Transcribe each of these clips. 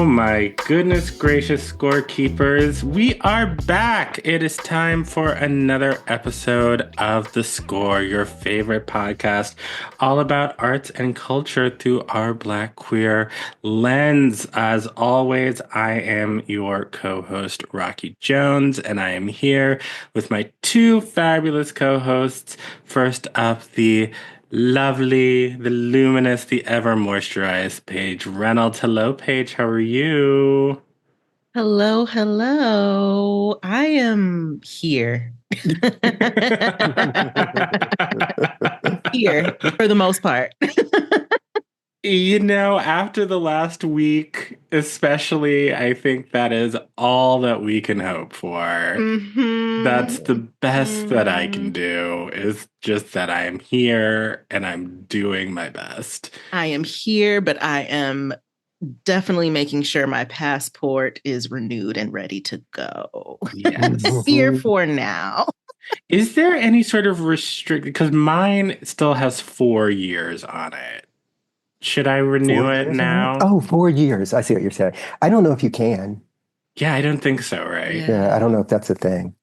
Oh my goodness gracious, Scorekeepers. We are back. It is time for another episode of The Score, your favorite podcast, all about arts and culture through our Black queer lens. As always, I am your co-host, Rocky Jones, and I am here with my two fabulous co-hosts. First up, the lovely, the luminous, the ever moisturized Paige Reynolds. Hello, Paige. How are you? Hello, hello. I am here. Here for the most part. After the last week, especially, I think that is all that we can hope for. That's the best that I can do, is just that I am here and I'm doing my best. I am here, but I am definitely making sure my passport is renewed and ready to go. Yes. Here for now. Is there any sort of because mine still has 4 years on it. Should I renew 4 it years on it? now? Oh, 4 years. I see what you're saying. I don't know if you can. Yeah, I don't think so, right? Yeah, I don't know if that's a thing.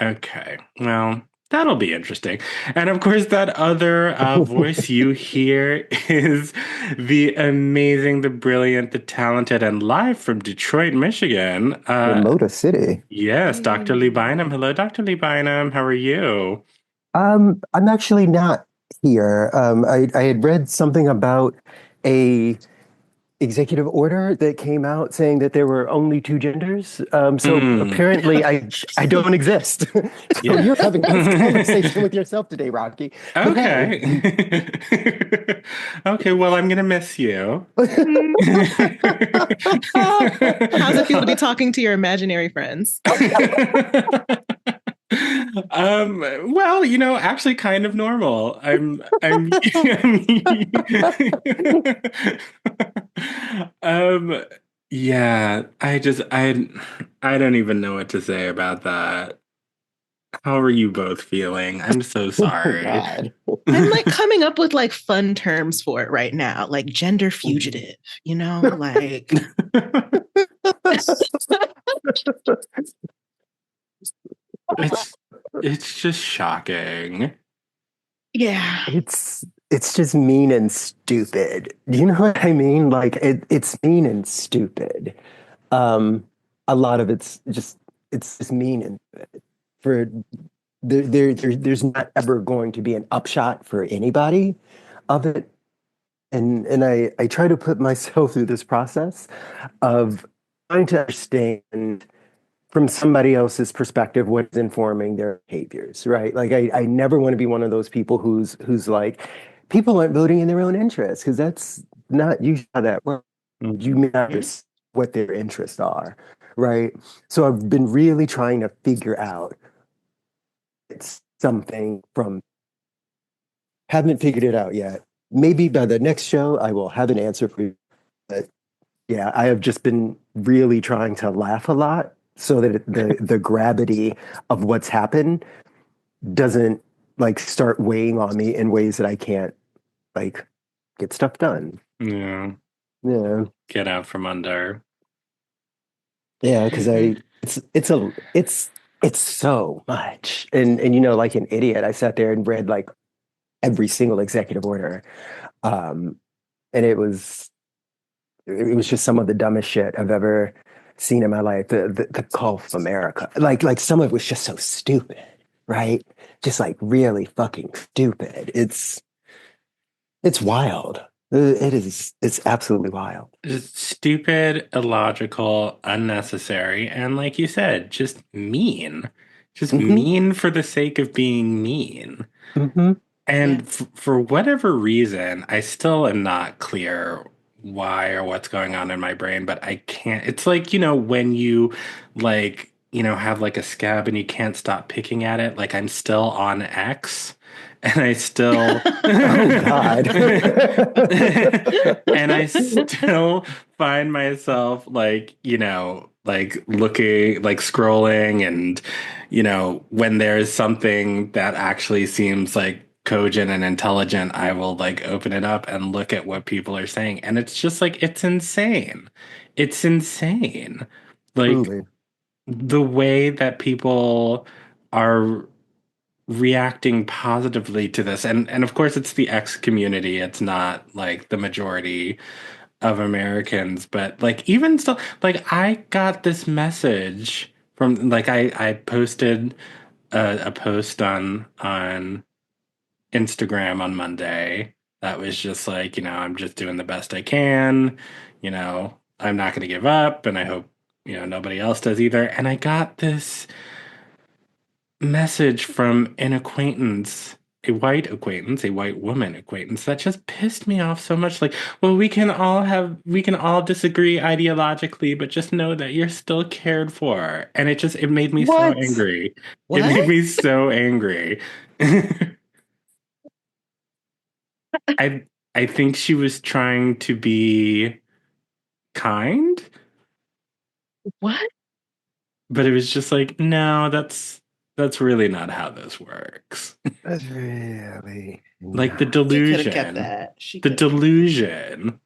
Okay. Well, that'll be interesting. And of course, that other voice you hear is the amazing, the brilliant, the talented, and live from Detroit, Michigan. Motor City. Yes, Dr. Lee Bynum. Hello, Dr. Lee Bynum. How are you? I'm actually not here. I had read something about a executive order that came out saying that there were only two genders. So apparently I don't exist. So Yeah. you're having this conversation with yourself today, Rocky. Okay. Okay, well, I'm gonna miss you. How's it feel to be talking to your imaginary friends? Well, actually kind of normal. Um, yeah, I don't even know what to say about that. How are you both feeling? I'm so sorry. God. I'm like coming up with like fun terms for it right now, like gender fugitive, like It's just shocking. yeah. It's just mean and stupid. Do you know what I mean? Like it's mean and stupid. A lot of it's just mean and for there's not ever going to be an upshot for anybody of it. And I try to put myself through this process of trying to understand from somebody else's perspective what is informing their behaviors, right? Like I never want to be one of those people who's like, people aren't voting in their own interest, because that's not usually how that works. You may not understand what their interests are, right? So I've been really trying to figure out it's something from haven't figured it out yet. Maybe by the next show I will have an answer for you. But yeah, I have just been really trying to laugh a lot so that the gravity of what's happened doesn't like start weighing on me in ways that I can't like get stuff done. Yeah. Yeah. Get out from under. Yeah, because it's so much. And like an idiot, I sat there and read like every single executive order. And it was just some of the dumbest shit I've ever seen in my life. The call for America. Like some of it was just so stupid, right? Just like really fucking stupid. It's wild. It's absolutely wild. It's stupid, illogical, unnecessary, and like you said, just mean. Just mean for the sake of being mean. Mm-hmm. And for whatever reason, I still am not clear why or what's going on in my brain, but I can't. It's like, when you have like a scab and you can't stop picking at it, like I'm still on X and I still Oh God. and I still find myself like looking, like scrolling and when there's something that actually seems like cogent and intelligent, I will like open it up and look at what people are saying. And it's just like, it's insane. It's insane. Like Truly. the way that people are reacting positively to this. And of course it's the X community. It's not like the majority of Americans, but like even still, like I got this message from like I posted a post on Instagram on Monday that was just like, I'm just doing the best I can, I'm not going to give up, and I hope, nobody else does either. And I got this message from an acquaintance, a white woman acquaintance that just pissed me off so much. Like, well, we can all disagree ideologically, but just know that you're still cared for. And it made me so What? angry. It What? made me so angry. I I think she was trying to be kind, What? but it was just like, no, that's really not how this works. That's really Like the not. She could have kept delusion. that. She The could have kept that. delusion.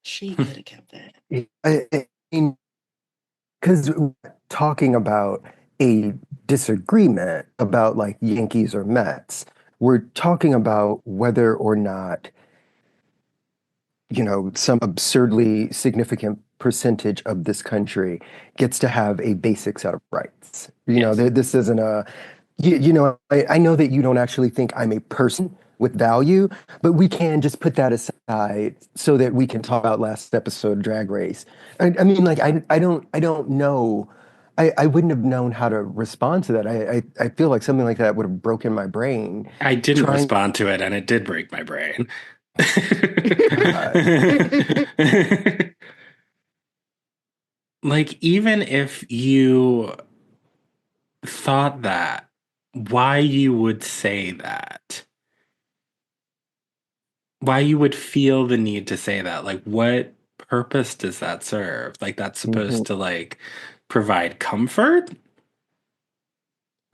She could have kept that. I mean, because talking about a disagreement about like Yankees or Mets, we're talking about whether or not, some absurdly significant percentage of this country gets to have a basic set of rights. Yes. This isn't I know that you don't actually think I'm a person with value, but we can just put that aside so that we can talk about last episode Drag Race. I mean, like, I don't know. I wouldn't have known how to respond to that. I feel like something like that would have broken my brain. I didn't Trying, respond to it, and it did break my brain. God. Like, even if you thought that, why you would say that? Why you would feel the need to say that? Like, what purpose does that serve? Like, that's supposed Mhm. to like provide comfort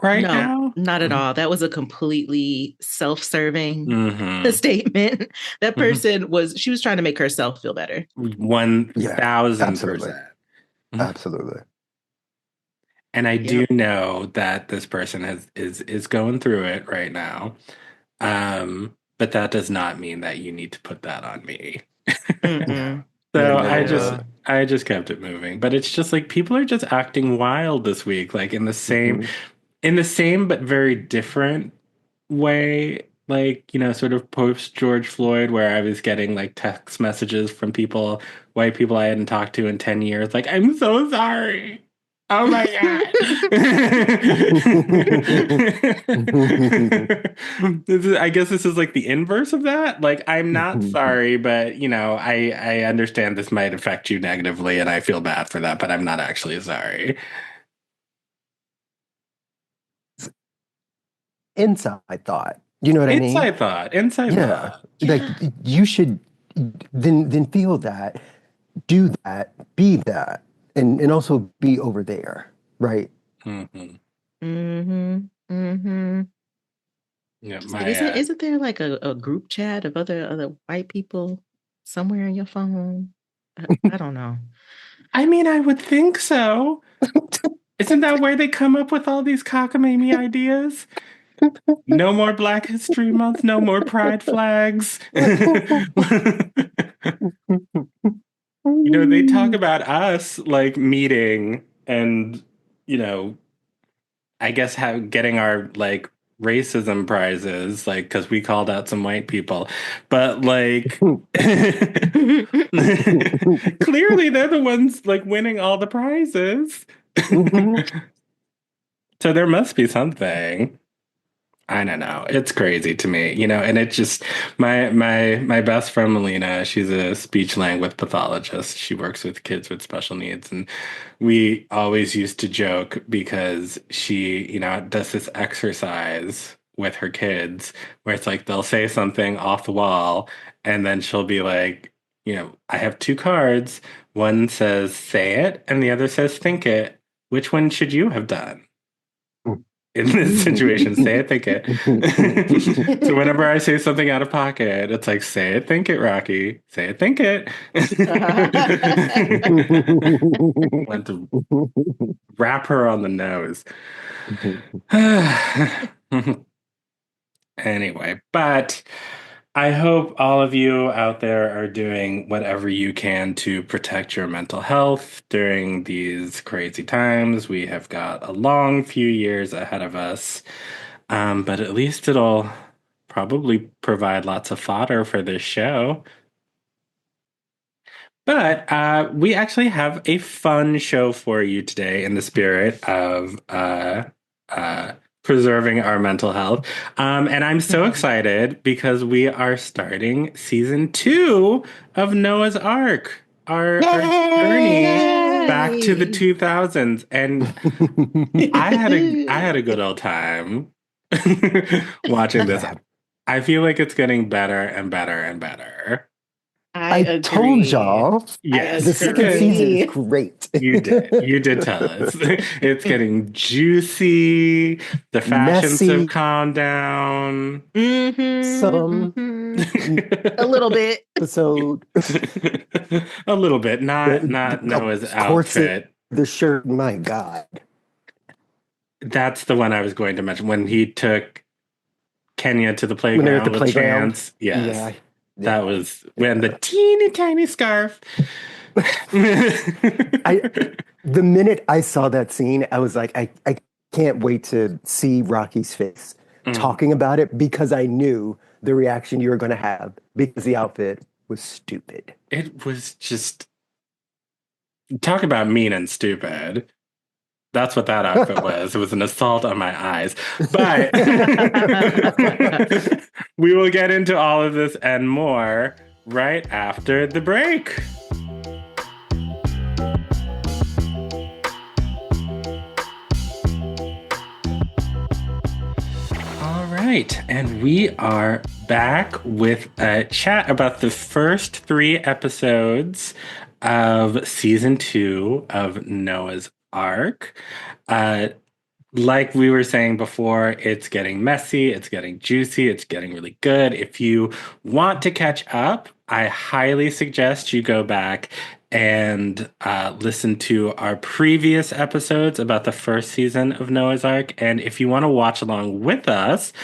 right No, now? not at all. That was a completely self-serving Mm-hmm. statement. That Mm-hmm. she was trying to make herself feel better. Yeah, absolutely. 1000%. Absolutely. And I do Yep. know that this person is going through it right now. But that does not mean that you need to put that on me. No, Mm-mm. no, So no, I no, just No. no. I just kept it moving. But it's just like people are just acting wild this week, like Mhm. in the same but very different way. Like, sort of post George Floyd, where I was getting like text messages from white people I hadn't talked to in 10 years, like, I'm so sorry. Oh my God. I guess this is like the inverse of that. Like, I'm not sorry, but I understand this might affect you negatively, and I feel bad for that, but I'm not actually sorry. Inside thought. You know what I mean? Inside Yeah. thought. Like Yeah. you should then feel that, do that, be that, and also be over there, right? Hmm. Mm-hmm. Mm-hmm. Yeah, Just like, my isn't there like a group chat of other white people somewhere in your phone? I don't know. I mean, I would think so. Isn't that where they come up with all these cockamamie ideas? No more Black History Month, no more pride flags. They talk about us like meeting and, you know, I guess how getting our like racism prizes, like, because we called out some white people. But like, clearly they're the ones like winning all the prizes. So there must be something. I don't know. It's crazy to me, and it just my best friend Melina, she's a speech language pathologist. She works with kids with special needs, and we always used to joke because she, does this exercise with her kids where it's like they'll say something off the wall and then she'll be like, I have two cards. One says say it and the other says think it. Which one should you have done? in this situation. Say it, think it. So whenever I say something out of pocket, it's like, say it, think it, Rocky. Say it, think it. Want to wrap her on the nose. Anyway, but I hope all of you out there are doing whatever you can to protect your mental health during these crazy times. We have got a long few years ahead of us, but at least it'll probably provide lots of fodder for this show. But we actually have a fun show for you today in the spirit of uh, preserving our mental health. And I'm so excited because we are starting season 2 of Noah's Ark, our journey back to the Yay! 2000s. And I had a good old time watching this. Yeah. I feel like it's getting better and better and better. I I told agree. y'all Yes. the second Okay. season is agree. great. You did. You did tell us. It's getting juicy. The fashions have Messy, calmed down. some A little bit. episode. A little bit. Not The Noah's corset, outfit. the shirt. My God. That's the one I was going to mention. When he took Kenya to the When they're at playground the with playground. Chance. Yes. Yeah. That was when the teeny tiny scarf. The minute I saw that scene, I was like, I can't wait to see Rocky's face Mm. talking about it because I knew the reaction you were going to have because the outfit was stupid. It was just talk about mean and stupid. That's what that outfit was. It was an assault on my eyes. But we will get into all of this and more right after the break. All right, and we are back with a chat about the first 3 episodes of season 2 of Noah's Ark. Uh, like we were saying before, it's getting messy, it's getting juicy, it's getting really good. If you want to catch up, I highly suggest you go back and listen to our previous episodes about the first season of Noah's Ark. And if you want to watch along with us,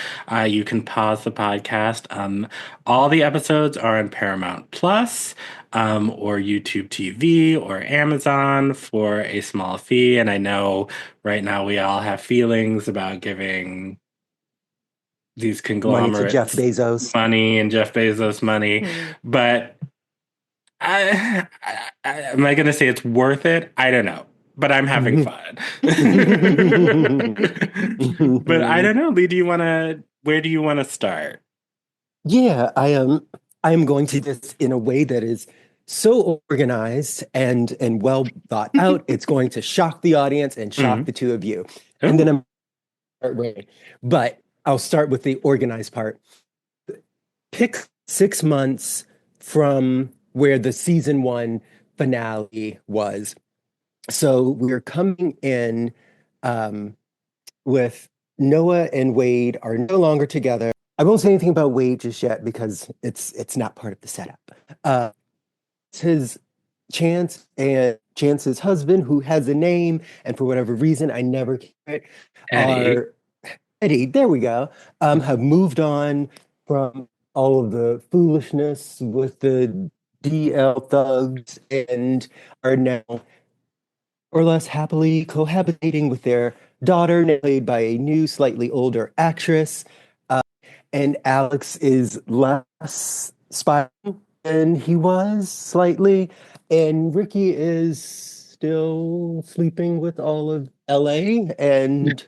you can pause the podcast. All the episodes are on Paramount Plus, or YouTube TV or Amazon for a small fee. And I know right now we all have feelings about giving these Money to Jeff conglomerates Bezos. money and Jeff Bezos money, but am I going to say it's worth it? I don't know, but I'm having fun. But I don't know, Lee, where do you want to start? Yeah, I am going to this in a way that is so organized and well thought out. It's going to shock the audience and shock the two of you. And then but I'll start with the organized part. Pick 6 months from where the season 1 finale was. So we're coming in with Noah and Wade are no longer together. I won't say anything about Wade just yet because it's not part of the setup. It's his Chance and Chance's husband, who has a name, and for whatever reason, I never hear it, Eddie. are Eddie, there we go, have moved on from all of the foolishness with the DL thugs and are now or less happily cohabitating with their daughter, played by a new, slightly older actress. And Alex is less spy than he was slightly. And Ricky is still sleeping with all of LA, and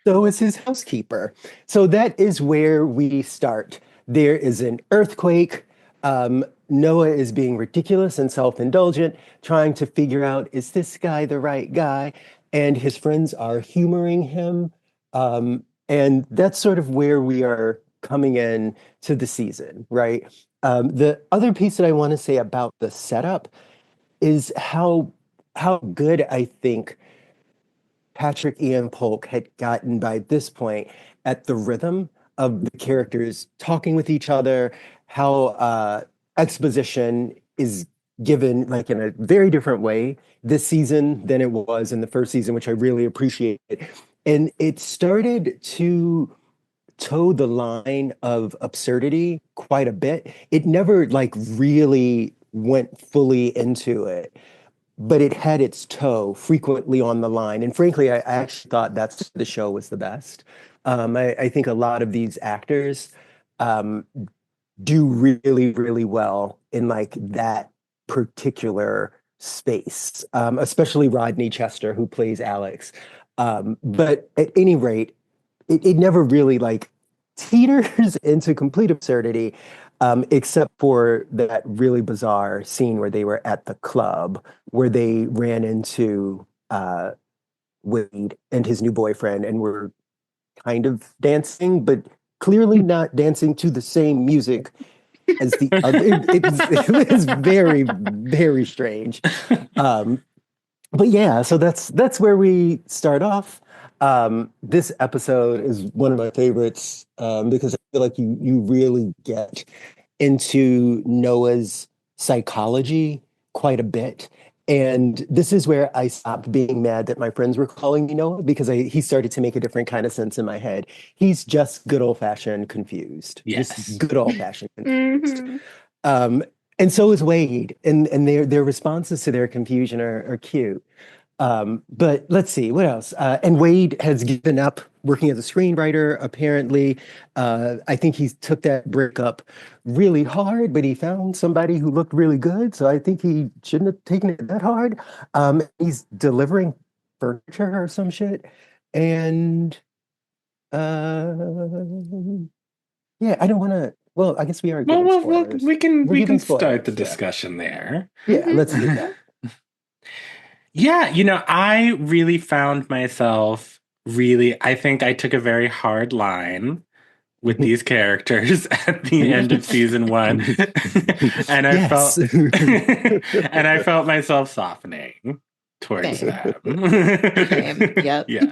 so is his housekeeper. So that is where we start. There is an earthquake. Noah is being ridiculous and self-indulgent, trying to figure out, is this guy the right guy? And his friends are humoring him. And that's sort of where we are coming in to the season, right? The other piece that I want to say about the setup is how good I think Patrick Ian Polk had gotten by this point at the rhythm of the characters talking with each other, how exposition is given like in a very different way this season than it was in the first season, which I really appreciated. And it started to toe the line of absurdity quite a bit. It never like really went fully into it, but it had its toe frequently on the line. And frankly, I actually thought that's the show was the best. I think a lot of these actors um, do really, really well in like that particular space, especially Rodney Chester, who plays Alex. But at any rate, it never really like teeters into complete absurdity, except for that really bizarre scene where they were at the club where they ran into Wade and his new boyfriend and were kind of dancing, but clearly not dancing to the same music as the other. It was very, very strange. But yeah, so that's where we start off. This episode is one of my favorites because I feel like you really get into Noah's psychology quite a bit. And this is where I stopped being mad that my friends were calling me Noah because he started to make a different kind of sense in my head. He's just good old fashioned confused. Yes. Just good old fashioned confused. Mhm. And so is Wade, and their responses to their confusion are cute. But let's see what else. And Wade has given up working as a screenwriter. Apparently, I think he took that breakup really hard, but he found somebody who looked really good. So I think he shouldn't have taken it that hard. He's delivering furniture or some shit, and uh, yeah, I don't want to. Well, I guess we are giving spoilers. we can We're giving start the spoilers, yeah. discussion there. Yeah, let's do that. Yeah, I really found myself I think I took a very hard line with these characters at the end of season one. And I Yes. felt and I felt myself softening towards Same. them. Yep. Yeah.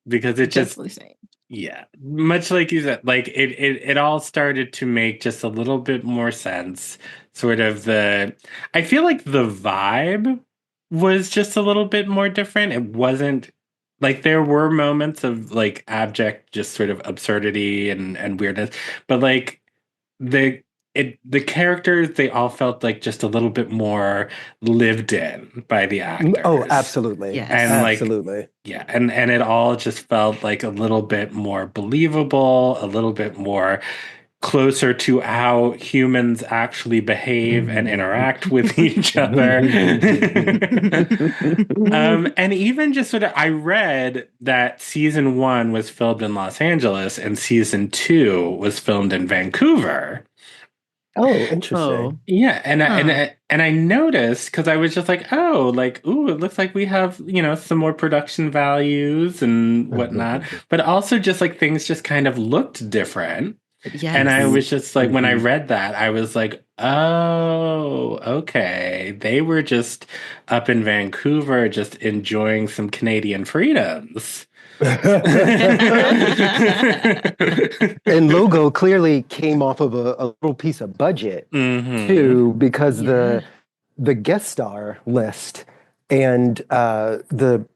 Because it just Definitely same. yeah, much like you said, like it all started to make just a little bit more sense. Sort of I feel like the vibe was just a little bit more different. It wasn't like there were moments of like abject, just sort of absurdity and weirdness, but like the characters, they all felt like just a little bit more lived in by the actors. Oh, absolutely. Yes. And like Absolutely. yeah, and it all just felt like a little bit more believable, a little bit more closer to how humans actually behave and interact with each other. And even just sort of, I read that season one was filmed in Los Angeles and season two was filmed in Vancouver. Oh, interesting. Oh, Yeah, and I noticed because I was just like, oh, like, ooh, it looks like we have, some more production values and whatnot, but also just like things just kind of looked different. yes. And I was just like, when I read that, I was like, oh, okay. They were just up in Vancouver, just enjoying some Canadian freedoms. And Logo clearly came off of a little piece of budget too, because Yeah. the guest star list and the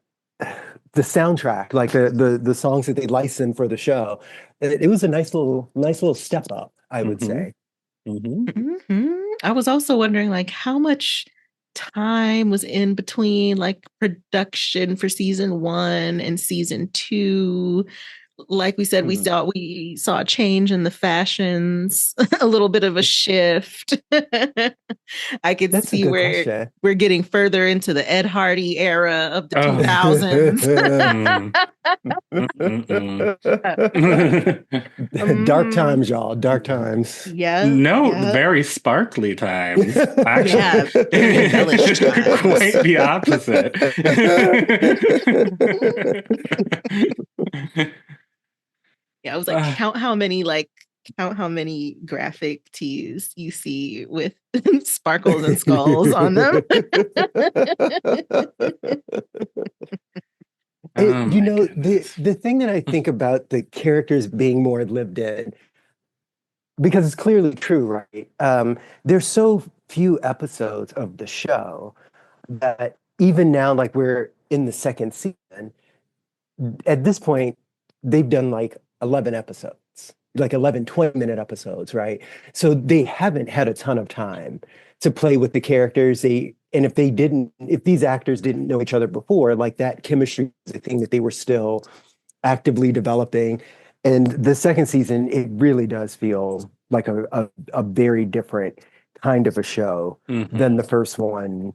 soundtrack, like the songs that they licensed for the show, it was a nice little step up, I would say. I was also wondering, like, how much time was in between, like, production for season one and season two. Like we said, we saw a change in the fashions, a little bit of a shift. I could That's a see good where question. we're getting further into the Ed Hardy era of the 2000s. Dark times, y'all. Dark times. Yeah. No, very sparkly times. Actually, very embellished times. quite the opposite. Yeah, I was like, count how many like count how many graphic tees you see with sparkles and skulls on them. Oh my The goodness. thing that I think about the characters being more lived in, because it's clearly true, right? There's so few episodes of the show that even now, like we're in the second season, at this point, they've done like 11 episodes, like 11 20-minute episodes, right? So they haven't had a ton of time to play with the characters. And if these actors didn't know each other before, like that chemistry is a thing that they were still actively developing. And the second season, it really does feel like a very different kind of a show than Mhm. the first one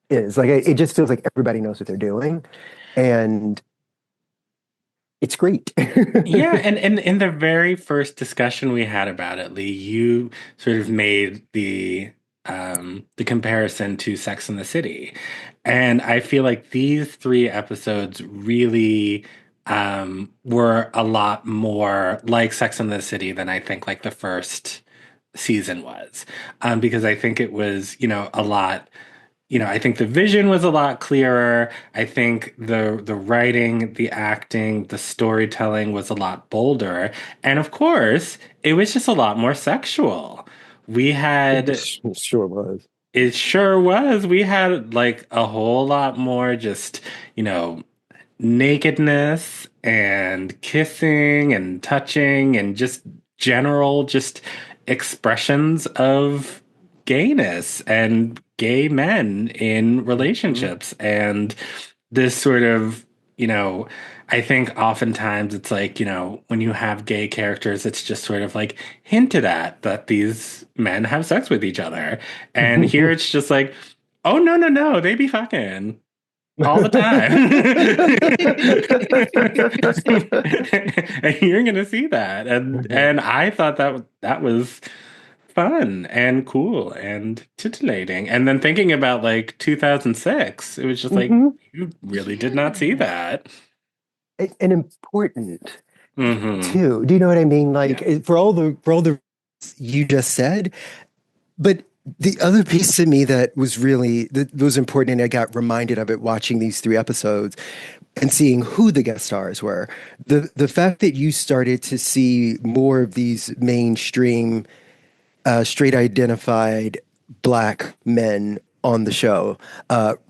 is. Like it just feels like everybody knows what they're doing. And it's great. Yeah, and in the very first discussion we had about it, Lee, you sort of made the comparison to Sex and the City. And I feel like these three episodes really were a lot more like Sex and the City than I think like the first season was. Because I think it was, a lot. I think the vision was a lot clearer. I think the writing, the acting, the storytelling was a lot bolder. And of course, it was just a lot more sexual. We had Sure was. it sure was. We had like a whole lot more just, you know, nakedness and kissing and touching and just general just expressions of gayness and gay men in Mhm. relationships and this sort of I think oftentimes it's like when you have gay characters it's just sort of like hinted at that these men have sex with each other and here it's just like oh no they be fucking all the time. And you're gonna see that. And I thought that was fun and cool and titillating. And then thinking about like 2006, it was just like Mhm. you really did not see Yeah. that. And important Hmm. too. Do you know what I mean? Like Yeah. for all the you just said, but the other piece to me that was important, and I got reminded of it watching these three episodes and seeing who the guest stars were. The fact that you started to see more of these mainstream straight identified black men on the show.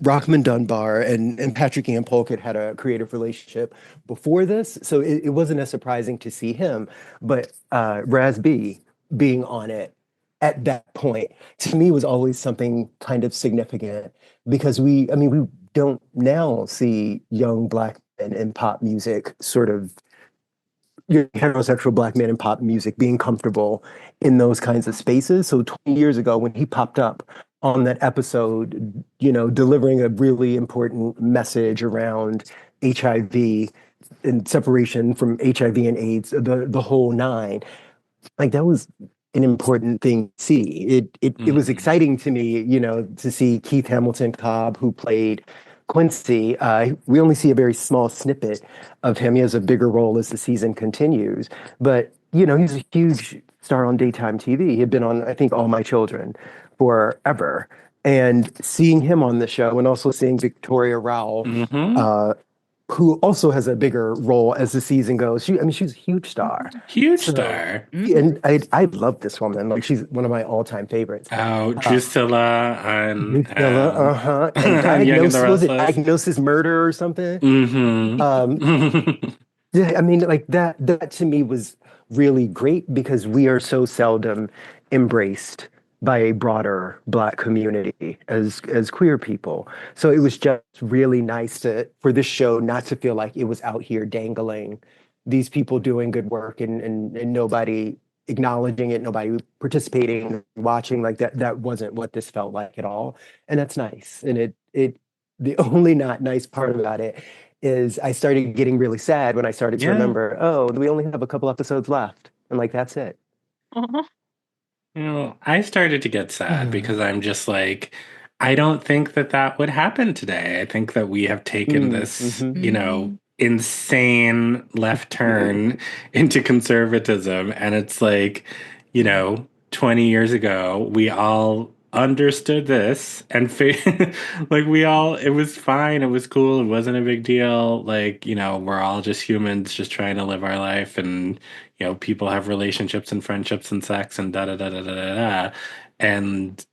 Rockman Dunbar and Patrick Ian Polkett had a creative relationship before this, so it wasn't as surprising to see him. But Raz B being on it at that point to me was always something kind of significant because I mean, we don't now see young black men in pop music sort of heterosexual black man in pop music being comfortable in those kinds of spaces. So 20 years ago, when he popped up on that episode, delivering a really important message around HIV and separation from HIV and AIDS, the whole nine, like that was an important thing to see. It was Hmm. exciting to me, to see Keith Hamilton Cobb, who played Quincy. We only see a very small snippet of him. He has a bigger role as the season continues, but he's a huge star on daytime TV. He had been on, I think, All My Children forever. And seeing him on the show, and also seeing Victoria Rowell, Hmm. uh, who also has a bigger role as the season goes. I mean, she's a huge star. Huge So, star. and I love this woman. Like she's one of my all-time favorites. Oh, Uh, Drusilla on Drusilla, uh-huh. And Young and the Diagnosis, was it Restless. Diagnosis Murder or something? Hmm. Um, yeah, I mean, like that to me was really great because we are so seldom embraced by a broader Black community as queer people. So it was just really nice for this show not to feel like it was out here dangling these people doing good work and nobody acknowledging it, nobody participating, watching. Like that wasn't what this felt like at all. And that's nice. And it the only not nice part about it is I started getting really sad when I started to Yeah. remember, oh, we only have a couple episodes left. And like, that's it. Uh-huh. I started to get sad because I'm just like, I don't think that that would happen today. I think that we have taken Mm, this, hmm Mm. insane left turn into conservatism. And it's like, 20 years ago, we all understood this and like it was fine. It was cool. It wasn't a big deal. Like, we're all just humans just trying to live our life. And, people have relationships and friendships and sex and da da da da da da da. And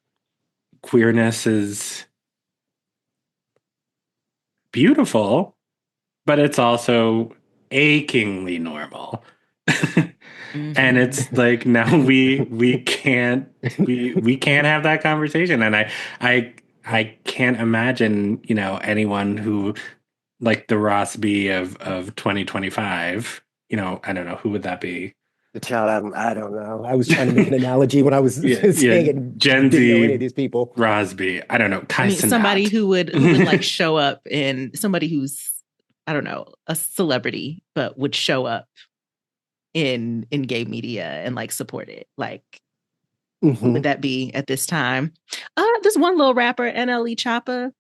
queerness is beautiful, but it's also achingly normal. And Mhm. it's like now we can't have that conversation. And I can't imagine, anyone who like the Ross B of 2025, I don't know, who would that be? The child, I don't know. I was trying to make an analogy when I was Yeah, yeah, saying it, Gen didn't know any of Z these people. Rosby. I don't know, I Kai mean, somebody Cenat. who would like show up in somebody who's, I don't know, a celebrity, but would show up in gay media and like support it. Like, who Hmm. would that be at this time? There's one little rapper, NLE Choppa.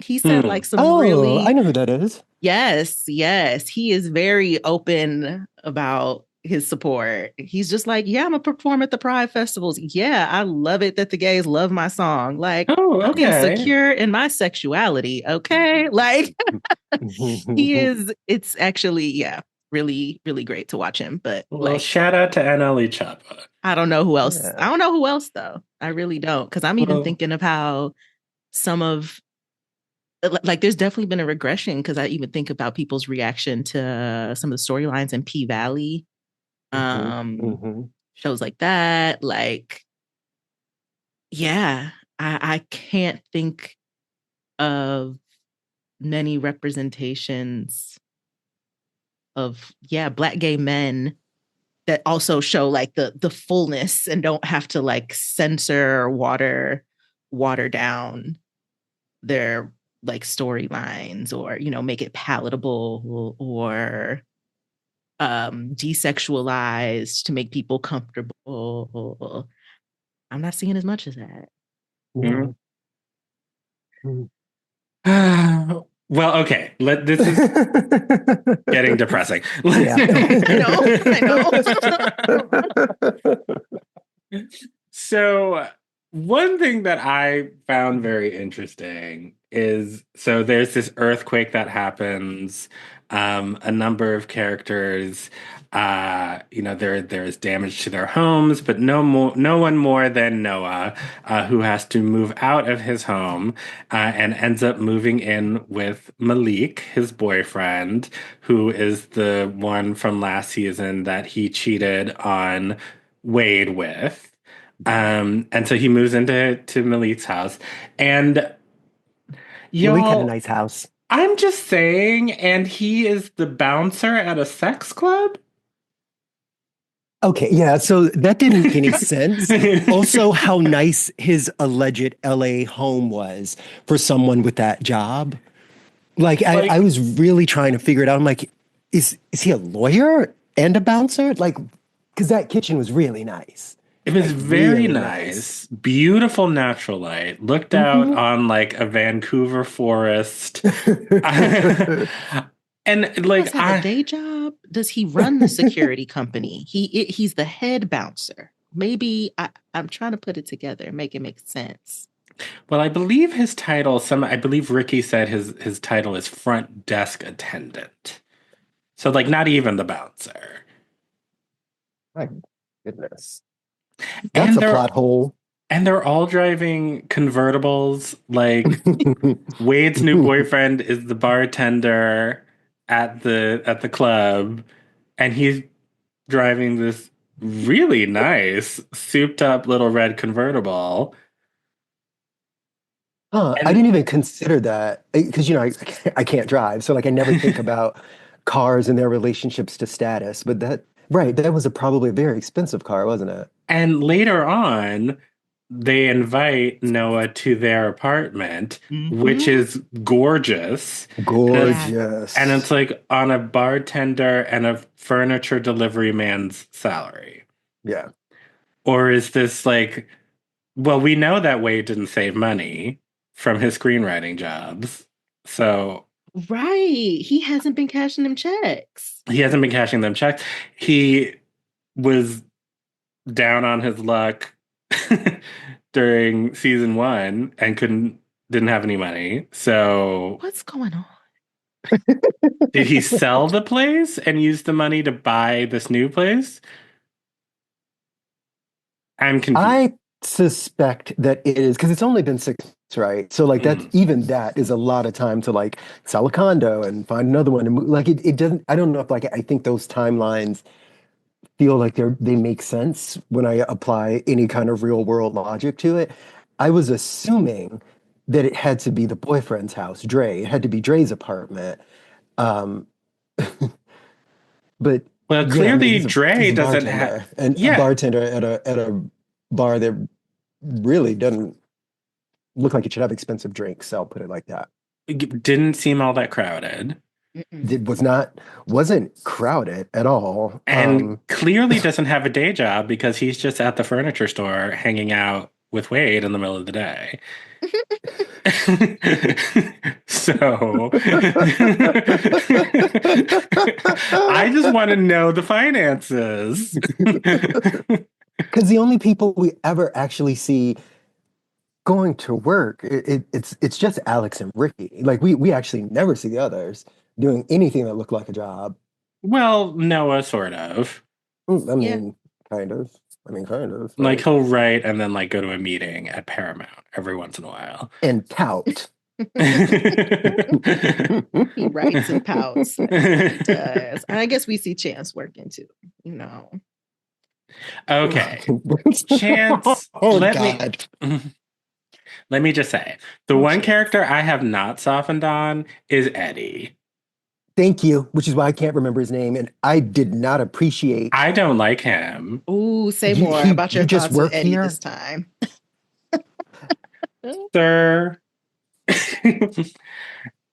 He said Hmm. like some Oh, I really, know who that is. yes. He is very open about his support. He's just like, yeah, I'm gonna perform at the Pride festivals. Yeah, I love it that the gays love my song. Like, Oh, I am okay. secure in my sexuality. Okay. Like he is, it's actually, yeah, really, really great to watch him. But Well, like, shout out to NLE Choppa. I don't know who else. I Yeah. don't know who else though. I really don't. Cause I'm even Well, thinking of how some of like there's definitely been a regression because I even think about people's reaction to some of the storylines in P Valley, Hmm. um, Hmm. shows like that. Like, yeah, I can't think of many representations of black gay men that also show like the fullness and don't have to like censor or water down their like storylines or make it palatable or desexualized to make people comfortable. I'm not seeing as much as that. No. Mm. well, okay. This is getting depressing. Yeah. I know. So, one thing that I found very interesting is so there's this earthquake that happens. A number of characters, there's damage to their homes, but no one more than Noah, who has to move out of his home, and ends up moving in with Malik, his boyfriend, who is the one from last season that he cheated on Wade with. And so he moves into Malik's house. And Malik had a y'all, nice house. I'm just saying, and he is the bouncer at a sex club? Okay, yeah, so that didn't make any sense. Also, how nice his alleged LA home was for someone with that job. Like, I Like, was really trying to figure it out. I'm like, is he a lawyer and a bouncer? Like, because that kitchen was really nice. it was Like, very really nice. nice. Beautiful natural light. Looked out Hmm. on like a Vancouver forest. And He like must have a day job. Does he run the security company? He's the head bouncer. Maybe I'm trying to put it together, make it make sense. well, I believe I believe Ricky said his title is front desk attendant. So like not even the bouncer. My goodness. That's And a plot hole. they're all driving convertibles. Like Wade's new boyfriend is the bartender at the club, and he's driving this really nice souped up little red convertible. I And didn't even consider that because I can't drive, so like I never think about cars and their relationships to status. But that was probably a very expensive car, wasn't it? and later on, they invite Noah to their apartment, which Mm-hmm. is gorgeous. And it's, Yeah. and Gorgeous. it's like on a bartender and a furniture delivery man's salary. Yeah. Or is this like, well, we know that Wade didn't save money from his screenwriting jobs. So Right. He hasn't been cashing them checks. He hasn't been cashing them checks. He was down on his luck during season one and didn't have any money. So What's going on? did he sell the place and use the money to buy this new place? I'm confused. I suspect that it is because it's only been 6 months, right? So like that's Mm. even that is a lot of time to like sell a condo and find another one and move. Like it doesn't. I don't know if like I think those timelines feel like they make sense when I apply any kind of real world logic to it. I was assuming that it had to be the boyfriend's house, Dre. It had to be Dre's apartment. Um, but Well, yeah, I mean clearly Dre he's a doesn't have. bartender and a Yeah, bartender at a bar that really doesn't look like it should have expensive drinks. So I'll put it like that. it didn't seem all that crowded. Mm-mm. It wasn't crowded at all. And clearly doesn't have a day job because he's just at the furniture store hanging out with Wade in the middle of the day. So I just want to know the finances. Because the only people we ever actually see going to work, it's just Alex and Ricky. Like we actually never see the others doing anything that looked like a job. Well, Noah, sort of. I Yeah. mean, kind of. I mean, kind of. Like Right? he'll write and then like go to a meeting at Paramount every once in a while. And tout. He writes and pouts. He does. I guess we see Chance working too. No. Okay. Chance, Oh God. let me just say, the Oh, one Chance. character I have not softened on is Eddie. Thank you, which is why I can't remember his name, and I did not appreciate. I don't like him. Ooh, say You, more he about your you just thoughts on work Eddie here. this time. Sir, if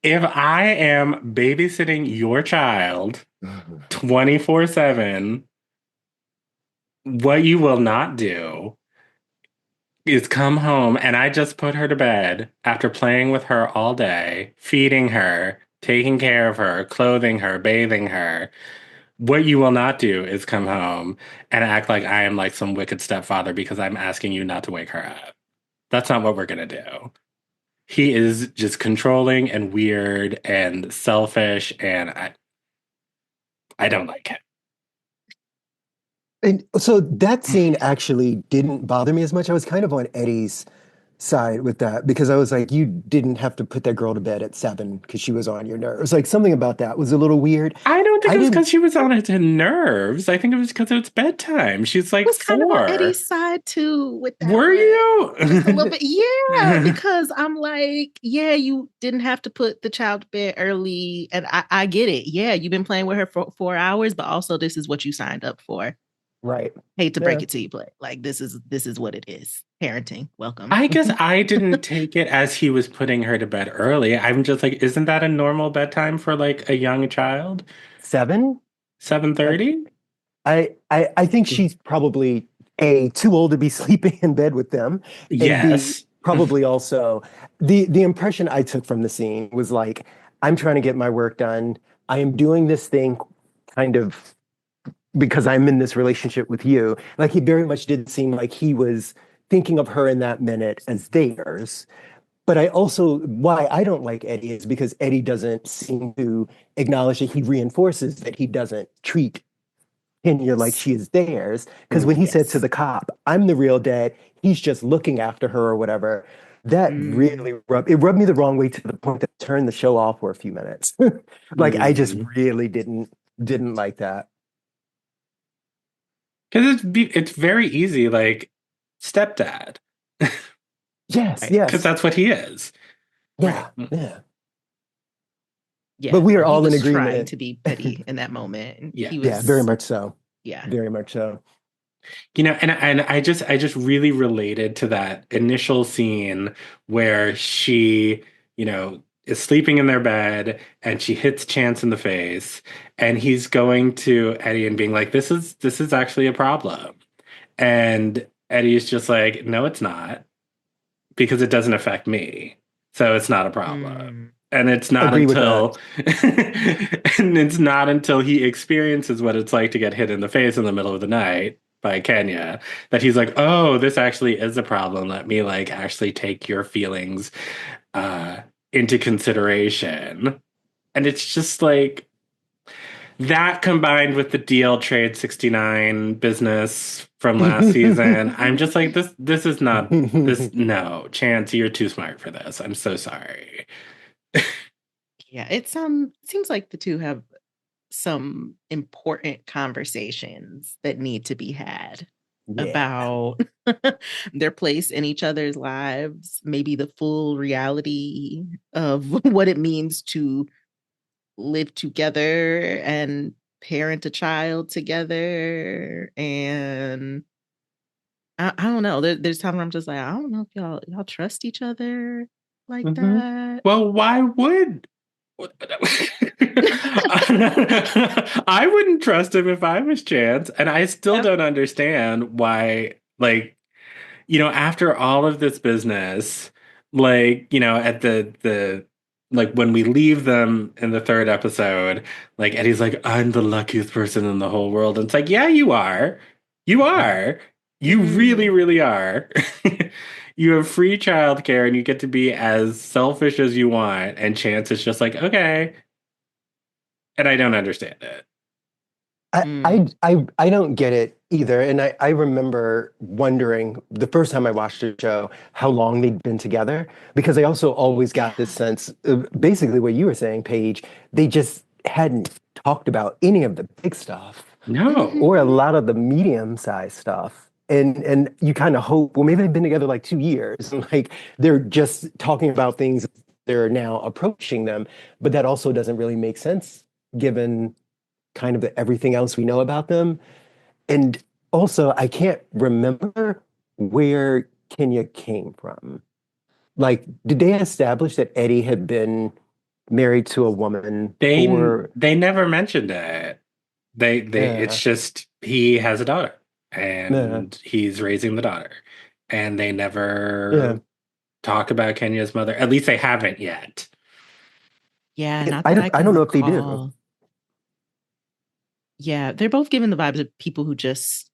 I am babysitting your child 24/7, what you will not do is come home and I just put her to bed after playing with her all day, feeding her, taking care of her, clothing her, bathing her. What you will not do is come home and act like I am like some wicked stepfather because I'm asking you not to wake her up. That's not what we're going to do. He is just controlling and weird and selfish, and I don't like him. And so that scene actually didn't bother me as much. I was kind of on Eddie's side with that because I was like, you didn't have to put that girl to bed at 7 because she was on your nerves. Like something about that was a little weird. I don't think I it was didn't. because she was on her nerves. I think it was because it's bedtime. She's I like was kind of on 4. Eddie's side too with that Were one. Just a little you? bit. Yeah, because I'm like, yeah, you didn't have to put the child to bed early. And I get it. Yeah, you've been playing with her for 4 hours, but also this is what you signed up for. Right. Hate to Yeah. break it to you, but like this is what it is. Parenting. Welcome. I guess I didn't take it as he was putting her to bed early. I'm just like, isn't that a normal bedtime for like a young child? 7? 7:30? I think she's probably A, too old to be sleeping in bed with them, and B, Yes. probably also the impression I took from the scene was like, I'm trying to get my work done. I am doing this thing kind of because I'm in this relationship with you. Like he very much did seem like he was thinking of her in that minute as theirs. But I also, why I don't like Eddie is because Eddie doesn't seem to acknowledge that he reinforces that he doesn't treat Kenya like she is theirs. Because when he said to Yes. the cop, I'm the real dad, he's just looking after her or whatever. That really rubbed me the wrong way to the point that it turned the show off for a few minutes. Like I just really didn't like that. Because it's very easy, like stepdad. Yes, Right. Because yes. that's what he is. Yeah, Right. yeah. Yeah. But we are he all in was trying agreement. to be petty in that moment. Yeah. He was, Yeah, very much so. Yeah. Very much so. You know, and I just really related to that initial scene where she, is sleeping in their bed and she hits Chance in the face and he's going to Eddie and being like, this is actually a problem. And Eddie is just like, no, it's not, because it doesn't affect me. So it's not a problem. And it's not Agree with that. until and it's not until he experiences what it's like to get hit in the face in the middle of the night by Kenya that he's like, "Oh, this actually is a problem. Let me like actually take your feelings uh into consideration." And it's just like that combined with the DL Trade 69 business from last season. I'm just like this is not this no, Chance, you're too smart for this. I'm so sorry. Yeah, it's seems like the two have some important conversations that need to be had Yeah. about their place in each other's lives, maybe the full reality of what it means to live together and parent a child together. And I don't know. There's times where I'm just like, I don't know if y'all trust each other like Hmm. that. Well, why would I wouldn't trust him if I was Chance, and I still Yep. don't understand why, like, after all of this business, like, at the like when we leave them in the third episode, like Eddie's like, I'm the luckiest person in the whole world. And it's like, yeah, you are. You are. You really, Mm. really are. You have free childcare and you get to be as selfish as you want. And Chance is just like, okay. And I don't understand it. Mm. I don't get it either. And I remember wondering the first time I watched the show how long they'd been together because I also always got this Yeah. sense of basically what you were saying, Paige, they just hadn't talked about any of the big stuff No. or a Mhm. lot of the medium-sized stuff. And you kind of hope, well, maybe they've been together like 2 years. Like they're just talking about things they're now approaching them, but that also doesn't really make sense given kind of everything else we know about them. And also, I can't remember where Kenya came from. Like, did they establish that Eddie had been married to a woman They for, they never mentioned it. They it's yeah, just he has a daughter yeah, and he's raising the daughter. And they yeah. never talk about Kenya's mother. At least they haven't yet. Yeah, not I that don't, I I can don't know if they do. recall. Yeah, they're both given the vibes of people who just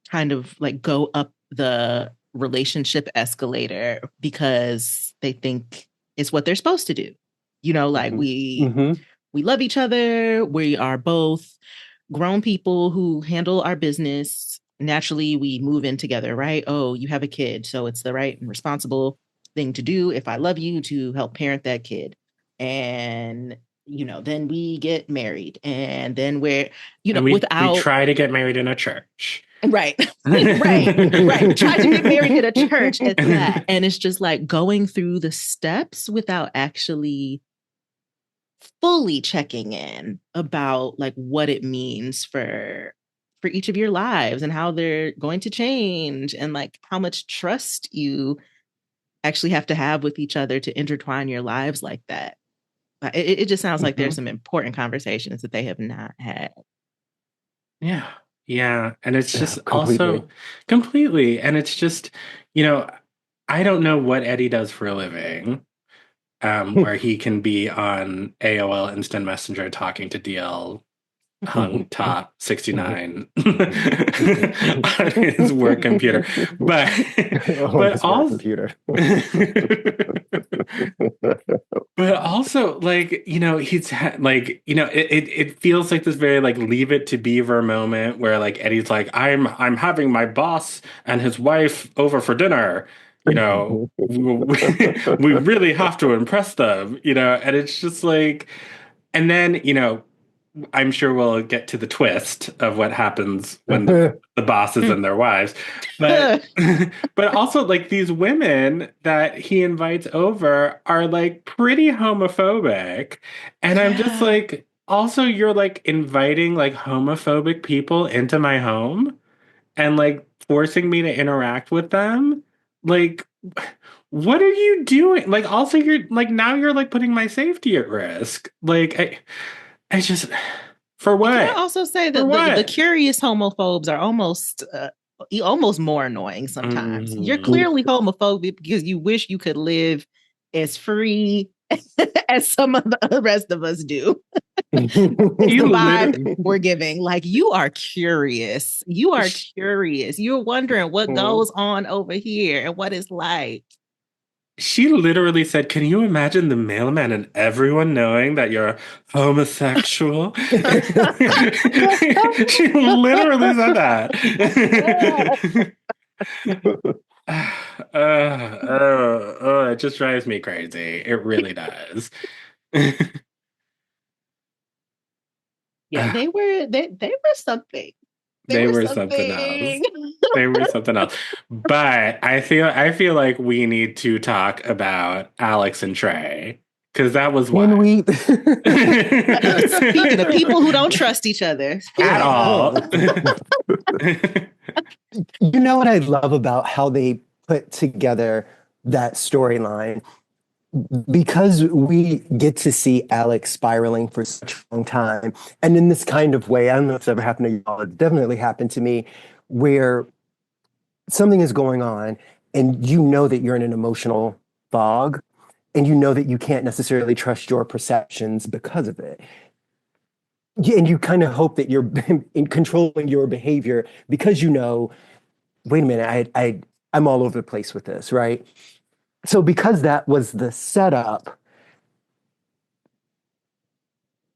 kind of like go up the relationship escalator because they think it's what they're supposed to do. Like Hmm. we Hmm. we love each other. We are both grown people who handle our business. Naturally, we move in together, right? Oh, you have a kid, so it's the right and responsible thing to do if I love you to help parent that kid. And then we get married and then we're, And we without. try to get married in a church. Right. Right. We tried to get married in a church at that. And it's just like going through the steps without actually fully checking in about like what it means for each of your lives and how they're going to change and like how much trust you actually have to have with each other to intertwine your lives like that. It just sounds like there's Hmm. some important conversations that they have not had. Yeah. Yeah. And it's Yeah, just completely. also completely. And it's just, you know, I don't know what Eddie does for a living, where he can be on AOL Instant Messenger talking to DL hung top 69 on his work computer. But On but his work also computer. but also like like it feels like this very like leave it to beaver moment where like Eddie's like I'm having my boss and his wife over for dinner, we really have to impress them, and it's just like, and then I'm sure we'll get to the twist of what happens when the bosses and their wives, but but also like these women that he invites over are like pretty homophobic, and I'm just Yeah. like, also you're like inviting like homophobic people into my home and like forcing me to interact with them, like. What are you doing? Like, also, you're like now you're like putting my safety at risk. Like, I just for And can I what? also say For that the what? curious homophobes are almost more annoying sometimes. You're Mm, clearly homophobic because you wish you could live as free as some of the rest of us do. It's You the vibe literally, we're giving. Like, you are curious. You are curious. You're wondering what goes on over here and what it's like. she literally said, "Can you imagine the mailman and everyone knowing that you're homosexual?" She literally said that. It just drives me crazy. It really does. Yeah, they were something. They They were were something else. something. They were something else. But I feel like we need to talk about Alex and Trey because that was Can wild. we? Speaking of people who don't trust each other. At all. You know what I love about how they put together that storyline? Because we get to see Alex spiraling for such a long time, and in this kind of way, I don't know if it's ever happened to y'all, it definitely happened to me, where something is going on and you know that you're in an emotional fog, and you know that you can't necessarily trust your perceptions because of it. And you kind of hope that you're in controlling your behavior because you know, wait a minute, I'm all over the place with this, right? So because that was the setup,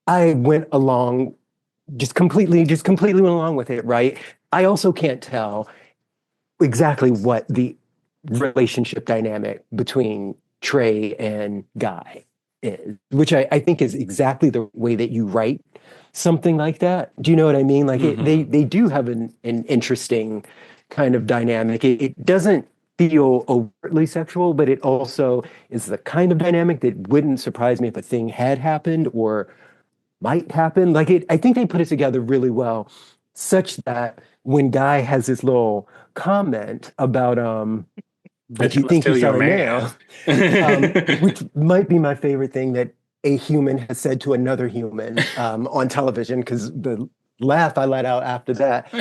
I went along just completely went along with it, right? I also can't tell exactly what the relationship dynamic between Trey and Guy is, which I think is exactly the way that you write something like that. Do you know what I mean? Like they do have an interesting kind of dynamic. It doesn't feel overtly sexual, but it also is the kind of dynamic that wouldn't surprise me if a thing had happened or might happen. I think they put it together really well, such that when Guy has this little comment about if Bitch you was think you still your saw her man. now, which might be my favorite thing that a human has said to another human on television, because the laugh I let out after that,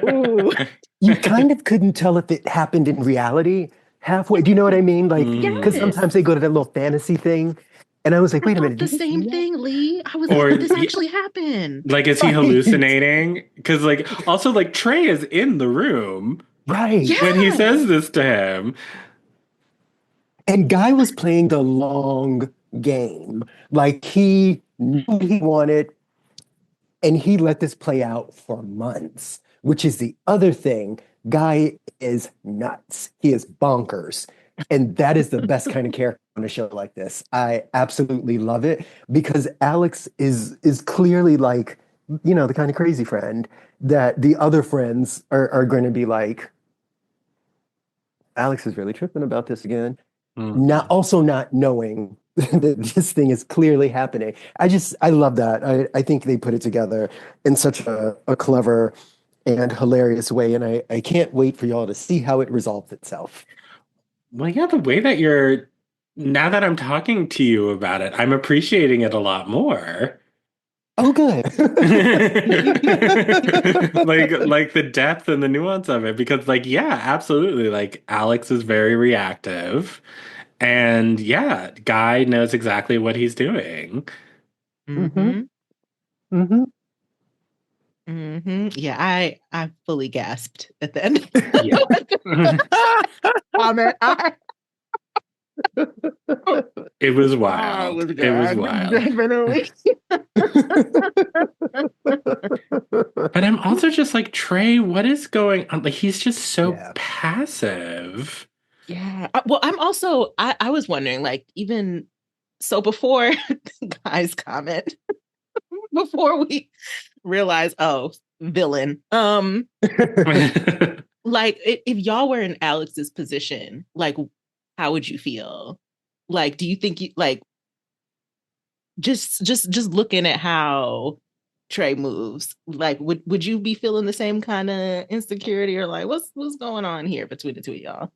ooh, you kind of couldn't tell if it happened in reality halfway. Do you know what I mean? Like, because Mhm. Yes. sometimes they go to that little fantasy thing, and I was like, I wait a thought minute, the did you see same that? thing, Lee. I was like, Or did this actually happen? like, is he Right, hallucinating? Because like also like Trey is in the room right. when he Yeah. says this to him. And Guy was playing the long game. Like he knew what he wanted, and he let this play out for months, which is the other thing. Guy is nuts. He is bonkers. And that is the best kind of character on a show like this. I absolutely love it because Alex is clearly like, the kind of crazy friend that the other friends are going to be like, Alex is really tripping about this again. Not Mhm. also not knowing that this thing is clearly happening. I love that. I think they put it together in such a clever and hilarious way, and I can't wait for y'all to see how it resolves itself. Well, yeah, the way that you're now that I'm talking to you about it, I'm appreciating it a lot more. Oh, good. Like the depth and the nuance of it because like yeah, absolutely. Like Alex is very reactive and yeah, Guy knows exactly what he's doing. hmm Mm-hmm. hmm Mm-hmm. Yeah, I fully gasped at the end. Yeah. Comment. It was I wild. was It was good. wild. Definitely. But I'm also just like, Trey, what is going on? Like he's just so Yeah. passive. Yeah. Well, I'm also I was wondering, like, even so before Guy's comment, before we realize, oh, villain. Like if y'all were in Alex's position, like how would you feel? Like, do you think you like just looking at how Trey moves, like would you be feeling the same kind of insecurity or like what's going on here between the two of y'all?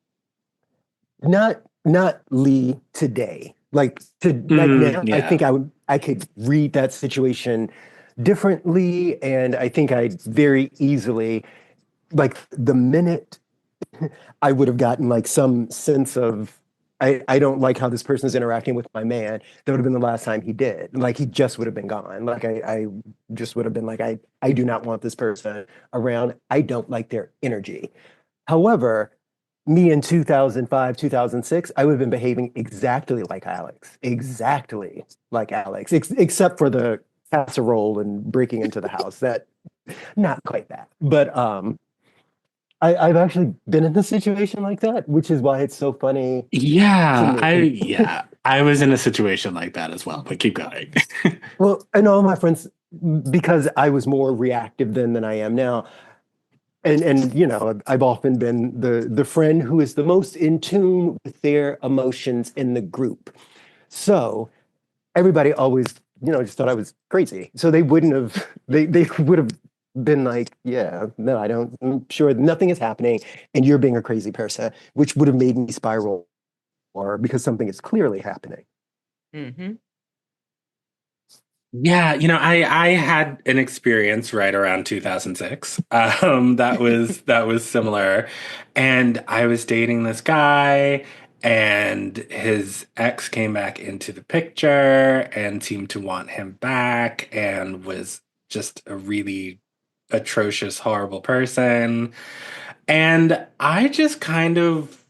Not Lee today. Like now, I Yeah. think I could read that situation differently, and I think I very easily, like the minute I would have gotten like some sense of I don't like how this person is interacting with my man. That would have been the last time he did. Like he just would have been gone. Like I just would have been like, I do not want this person around. I don't like their energy. However, me in 2005, 2006, I would have been behaving exactly like Alex, except for the casserole and breaking into the house. That not quite that, but I've actually been in a situation like that, which is why it's so funny to me. Yeah, I was in a situation like that as well, but keep going. Well, and all my friends, because I was more reactive then than I am now, and you know, I've often been the friend who is the most in tune with their emotions in the group. So everybody always, you know, just thought I was crazy. So they wouldn't have, they would have been like, yeah, no, I don't, I'm sure nothing is happening, and you're being a crazy person, which would have made me spiral, or because something is clearly happening. Hmm. Yeah, I had an experience right around 2006. That was similar, and I was dating this guy, and his ex came back into the picture and seemed to want him back, and was just a really atrocious, horrible person. And I just kind of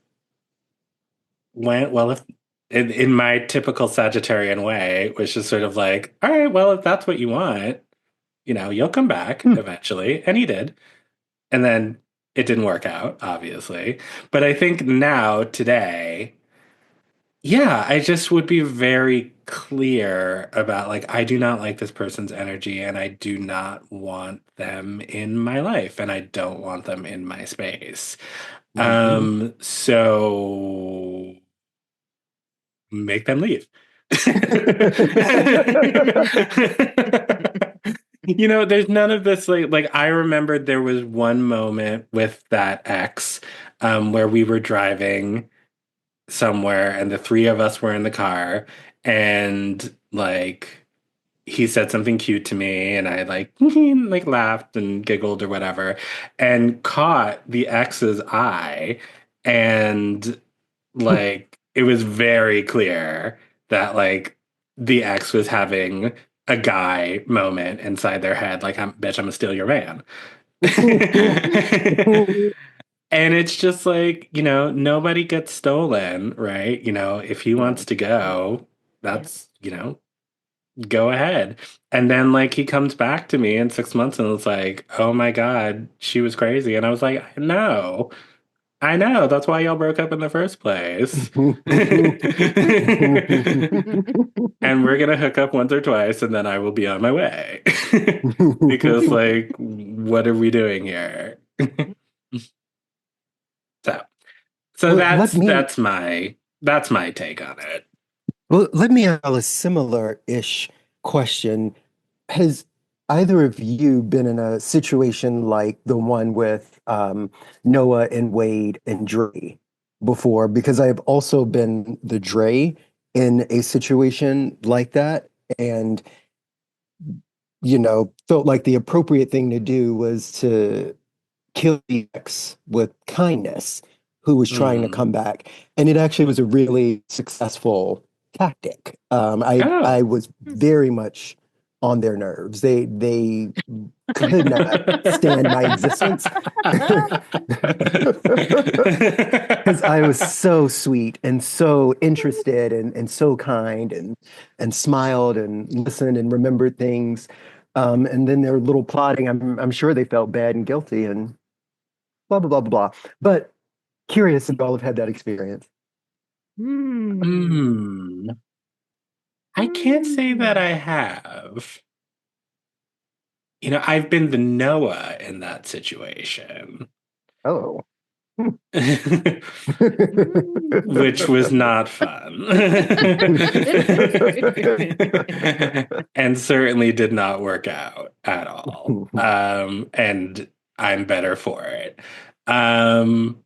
went, well, if in my typical Sagittarian way, which is sort of like, all right, well, if that's what you want, you'll come back Hmm. eventually. And he did. And then it didn't work out, obviously. But I think now, today, yeah, I just would be very clear about like, I do not like this person's energy and I do not want them in my life and I don't want them in my space. Mhm. So make them leave. There's none of this like I remembered there was one moment with that ex where we were driving somewhere and the three of us were in the car and like he said something cute to me and I like like laughed and giggled or whatever and caught the ex's eye and like it was very clear that like the ex was having a guy moment inside their head like I'm bitch I'm gonna steal your man. And it's just like, nobody gets stolen, right? If he wants No. to go, that's, go ahead. And then like he comes back to me in 6 months and it's like, oh my God, she was crazy. And I was like, I know. That's why y'all broke up in the first place. And we're gonna hook up once or twice and then I will be on my way. Because like, what are we doing here? So so Well, that's my take on it. let me ask a similar-ish question. Has either of you been in a situation like the one with Noah and Wade and Dre before? Because I've also been the Dre in a situation like that, and felt like the appropriate thing to do was to kill the ex with kindness, who was trying to Hmm. come back. And it actually was a really successful tactic. I Oh. was very much on their nerves. They could not stand my existence because I was so sweet and so interested and so kind and smiled and listened and remembered things. And then their little plotting, I'm sure they felt bad and guilty and blah blah blah blah blah. But curious if y'all have had that experience. Hmm. Hmm. I can't say that Hmm. I have. I've been the Noah in that situation. Oh. Which was not fun. And certainly did not work out at all. And I'm better for it. Um,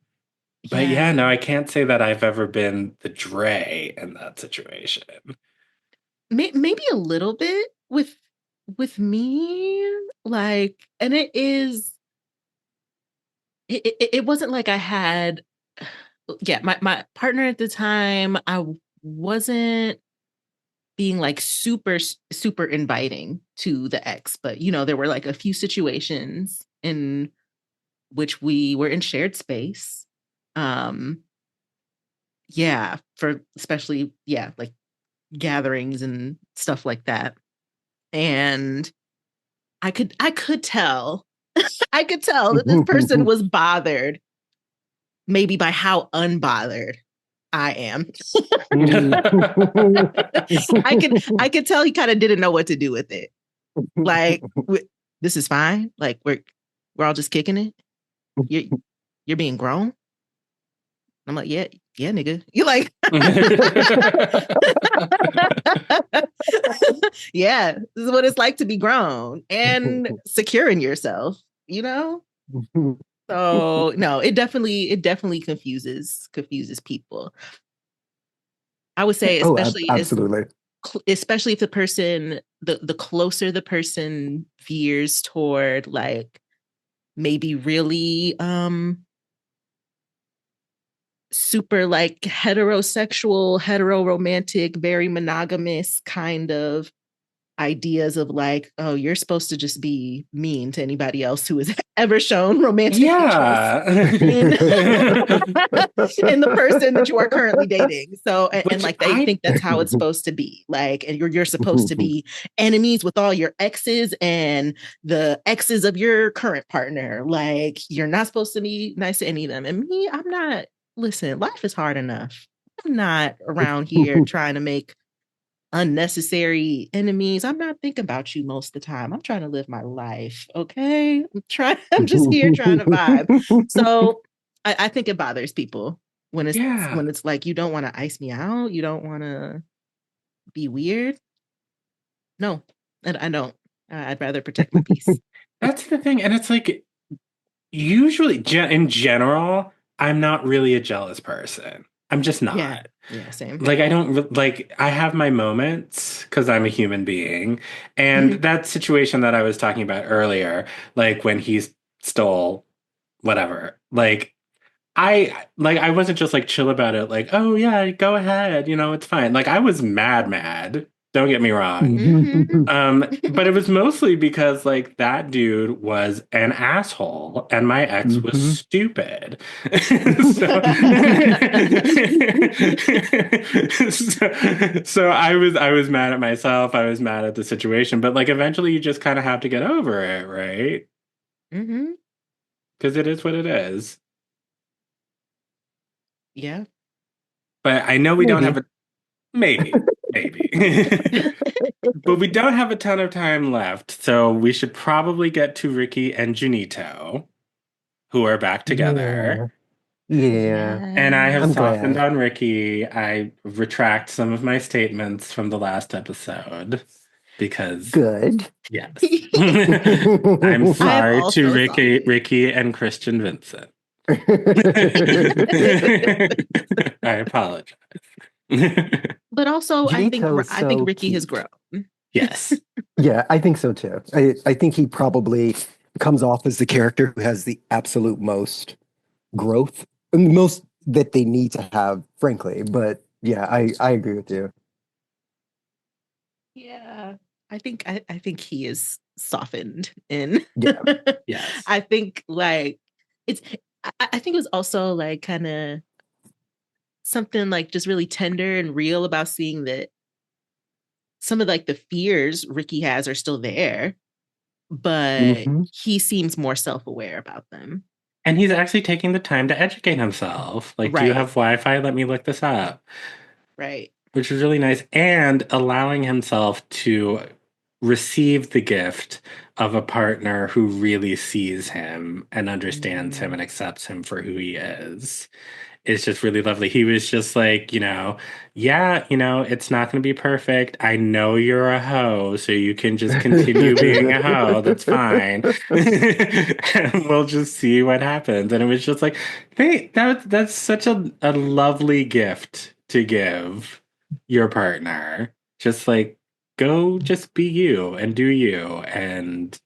but yeah, no, Yeah. I can't say that I've ever been the Dre in that situation. Maybe a little bit with me, like, and it wasn't like I had yeah, my partner at the time, I wasn't being like super inviting to the ex, but there were like a few situations in which we were in shared space. Um, yeah, for especially like gatherings and stuff like that. And I could tell I could tell that this person was bothered maybe by how unbothered I am. I could tell he kind of didn't know what to do with it. Like, this is fine. Like, we're all just kicking it. You're being grown. I'm like, yeah, nigga. You like, yeah, this is what it's like to be grown and secure in yourself, So no, it definitely confuses people. I would say, Oh, absolutely. especially if the closer the person veers toward like maybe really super like heterosexual, hetero-romantic, very monogamous kind of ideas of like, oh, you're supposed to just be mean to anybody else who has ever shown romantic interest Yeah. in in the person that you are currently dating. So and Which like they I think that's how it's supposed to be. Like, and you're supposed to be enemies with all your exes and the exes of your current partner. Like, you're not supposed to be nice to any of them. And me, I'm not. Listen, life is hard enough. I'm not around here trying to make unnecessary enemies. I'm not thinking about you most of the time. I'm trying to live my life. Okay. I'm just here trying to vibe. So I think it bothers people when it's Yeah. when it's like, you don't want to ice me out. You don't want to be weird. No, I don't. I'd rather protect my peace. That's the thing. And it's like, usually, in general, I'm not really a jealous person. I'm just Yeah. not. Yeah. Same. Like, I don't like, I have my moments because I'm a human being. And Mhm. that situation that I was talking about earlier, like when he stole whatever, I wasn't just like chill about it, like, oh yeah, go ahead, it's fine. Like I was mad. Don't get me wrong. Mhm. But it was mostly because like that dude was an asshole and my ex was stupid. So, so I was mad at myself. I was mad at the situation, but like eventually you just kind of have to get over it, right? Mhm. Because it is what it is. Yeah. But I know we don't have Maybe. a maybe. But we don't have a ton of time left, so we should probably get to Ricky and Junito, who are back together. Yeah. Yeah. And I have I'm Yes. softened glad. on Ricky. I retract some of my statements from the last episode because, Good. yes, I'm I have sorry to also softened. Ricky and Christian Vincent. I apologize. But also, Gito is I think so Ricky has cute. grown. Yes. Yeah, I think so too. I think he probably comes off as the character who has the absolute most growth and the most that they need to have, frankly. But yeah, I agree with you. Yeah, I think he is softened in. Yeah. Yes. I think like it's. I think it was also like kind of something like just really tender and real about seeing that some of like the fears Ricky has are still there, but Hmm. he seems more self-aware about them. And he's actually taking the time to educate himself. Like, do you have Right, Wi-Fi? Let me look this up. right. Which is really nice. And allowing himself to receive the gift of a partner who really sees him and understands him Mm. and accepts him for who he is. It's just really lovely. He was just like, yeah, it's not going to be perfect. I know you're a hoe, so you can just continue being a hoe. That's fine. And we'll just see what happens. And it was just like, hey, that's such a lovely gift to give your partner. Just like, go just be you and do you. And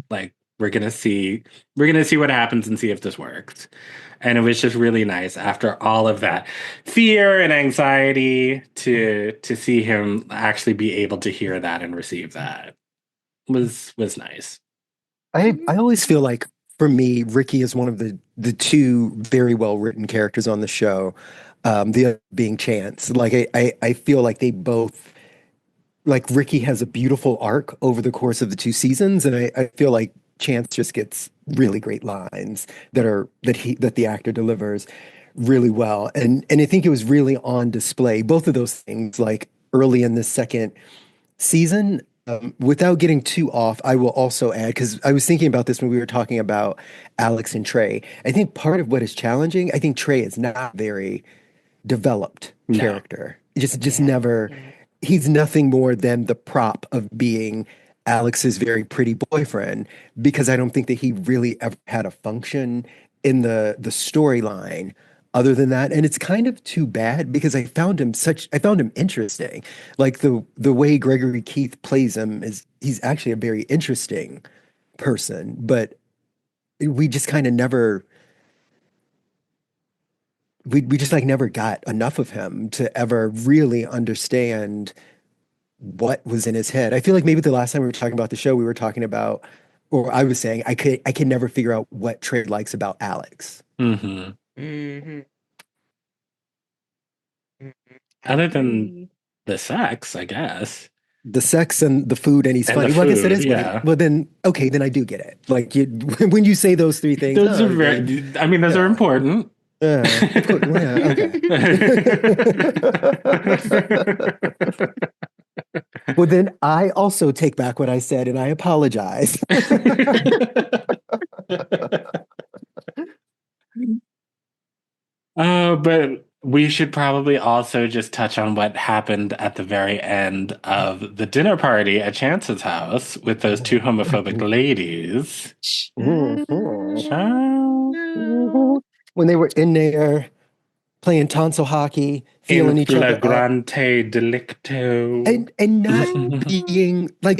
like, we're gonna see what happens and see if this works. And it was just really nice after all of that fear and anxiety to see him actually be able to hear that and receive that was nice. I always feel like for me, Ricky is one of the two very well written characters on the show. The other being Chance. Like I feel like they both like Ricky has a beautiful arc over the course of the two seasons, and I feel like Chance just gets really great lines that the actor delivers really well. And I think it was really on display, both of those things, like early in the second season. Without getting too off, I will also add, because I was thinking about this when we were talking about Alex and Trey. I think part of what is challenging, I think Trey is not very developed No. character. Just Yeah. never, Yeah. he's nothing more than the prop of being Alex's very pretty boyfriend, because I don't think that he really ever had a function in the storyline other than that. And it's kind of too bad because I found him interesting. Like the way Gregory Keith plays him is he's actually a very interesting person, but we just kind of never we just like never got enough of him to ever really understand what was in his head. I feel like maybe the last time we were talking about the show, we were talking about, or I was saying, I could never figure out what Trey likes about Alex. Hmm. Mhm. Mhm. I Other than agree. the sex, I guess. The sex and the food, and he's And the funny. Well, I guess that food, is what yeah. well then, okay, then I do get it. Like when you say those three things, Those are oh, then very, I mean, those are yeah, important. of course, well, yeah, okay. Well, then I also take back what I said and I apologize. But we should probably also just touch on what happened at the very end of the dinner party at Chance's house with those two homophobic ladies. Ciao. No. When they were in there playing tonsil hockey, In feeling each other up, flagrante delicto. and not being like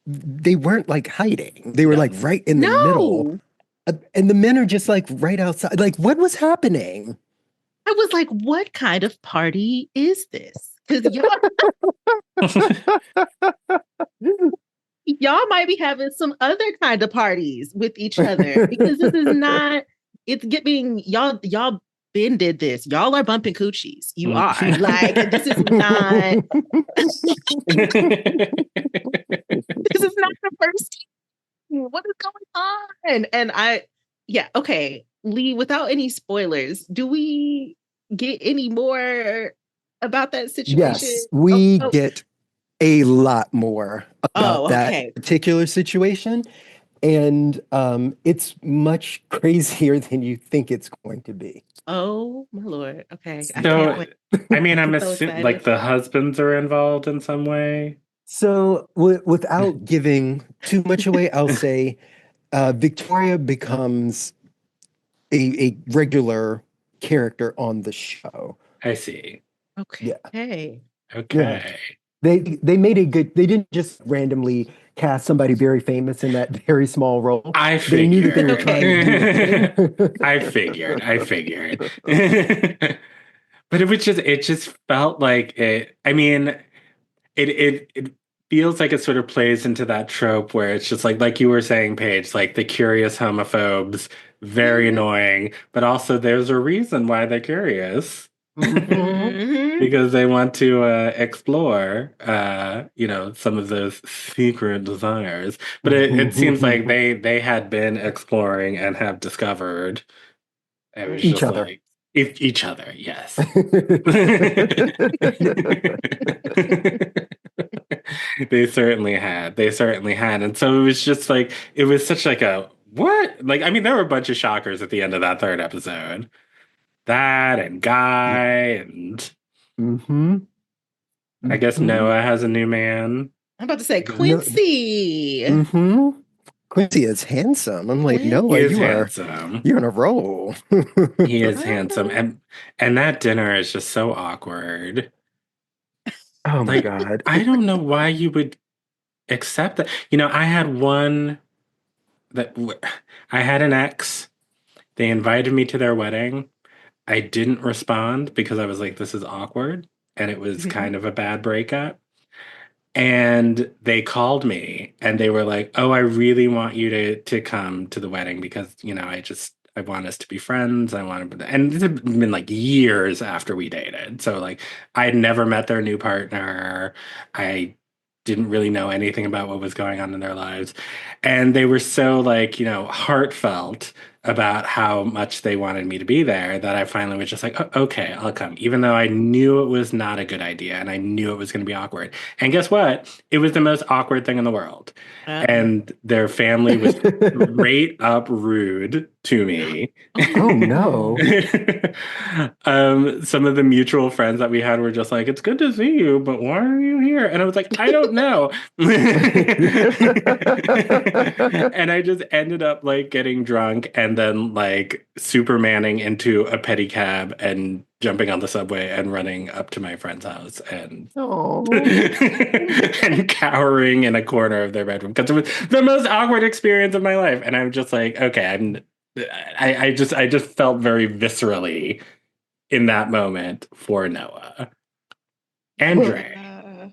they weren't like hiding. They were No. like right in the middle. No. And the men are just like right outside. Like, what was happening? I was like, what kind of party is this? Because y'all might be having some other kind of parties with each other because this is not, it's getting y'all been did this. Y'all are bumping coochies. You are. Like, this is not this is not the first time. What is going on? And yeah, okay. Lee, without any spoilers, do we get any more about that situation? Yes, Oh, we oh, get a lot more about oh, that okay. particular situation. And it's much crazier than you think it's going to be. Oh my Lord. Okay. I can't So, wait. I mean, I'm I'm so assuming like excited. the husbands are involved in some way. So, without giving too much away, I'll say Victoria becomes a regular character on the show. I see. Yeah, Okay. yeah. Okay. They made a good. They didn't just randomly cast somebody very famous in that very small role. I They knew that they figured. were trying to do I it. figured. I figured. But it just felt like it. I mean, it feels like it sort of plays into that trope where it's just like you were saying, Paige, like the curious homophobes, very Mhm. annoying, but also there's a reason why they're curious. Mhm. Mhm. Because they want to explore, some of those secret desires. But it seems like they had been exploring and have discovered. It was Each just other. like each other, yes. They certainly had. They certainly had. And so it was just like it was such like a what? Like I mean, there were a bunch of shockers at the end of that third episode. That and Yeah. Guy and hmm I guess hmm Noah has a new man. I'm about to say I guess. No, Quincy. hmm Quincy is handsome. I'm like, He Noah, is Quincy. handsome. you're on a roll. He is handsome. Ah. And that dinner is just so awkward. Oh my Like, God. I don't know why you would accept that. I had one. I had an ex. They invited me to their wedding. I didn't respond because I was like, this is awkward. And it was kind of a bad breakup. And they called me and they were like, "Oh, I really want you to come to the wedding because, I want us to be friends. I want to," and this had been like years after we dated. So like I had never met their new partner. I didn't really know anything about what was going on in their lives. And they were so like, heartfelt about how much they wanted me to be there that I finally was just like, okay, I'll come, even though I knew it was not a good idea and I knew it was going to be awkward. And guess what? It was the most awkward thing in the world. Uh-oh. And their family was straight up rude to me. Oh no. Some of the mutual friends that we had were just like, "It's good to see you, but why are you here?" And I was like, "I don't know." And I just ended up like getting drunk and then like supermaning into a pedicab and jumping on the subway and running up to my friend's house and Oh. and cowering in a corner of their bedroom because it was the most awkward experience of my life. And I'm just like, okay, I just felt very viscerally in that moment for Noah and Well, Dre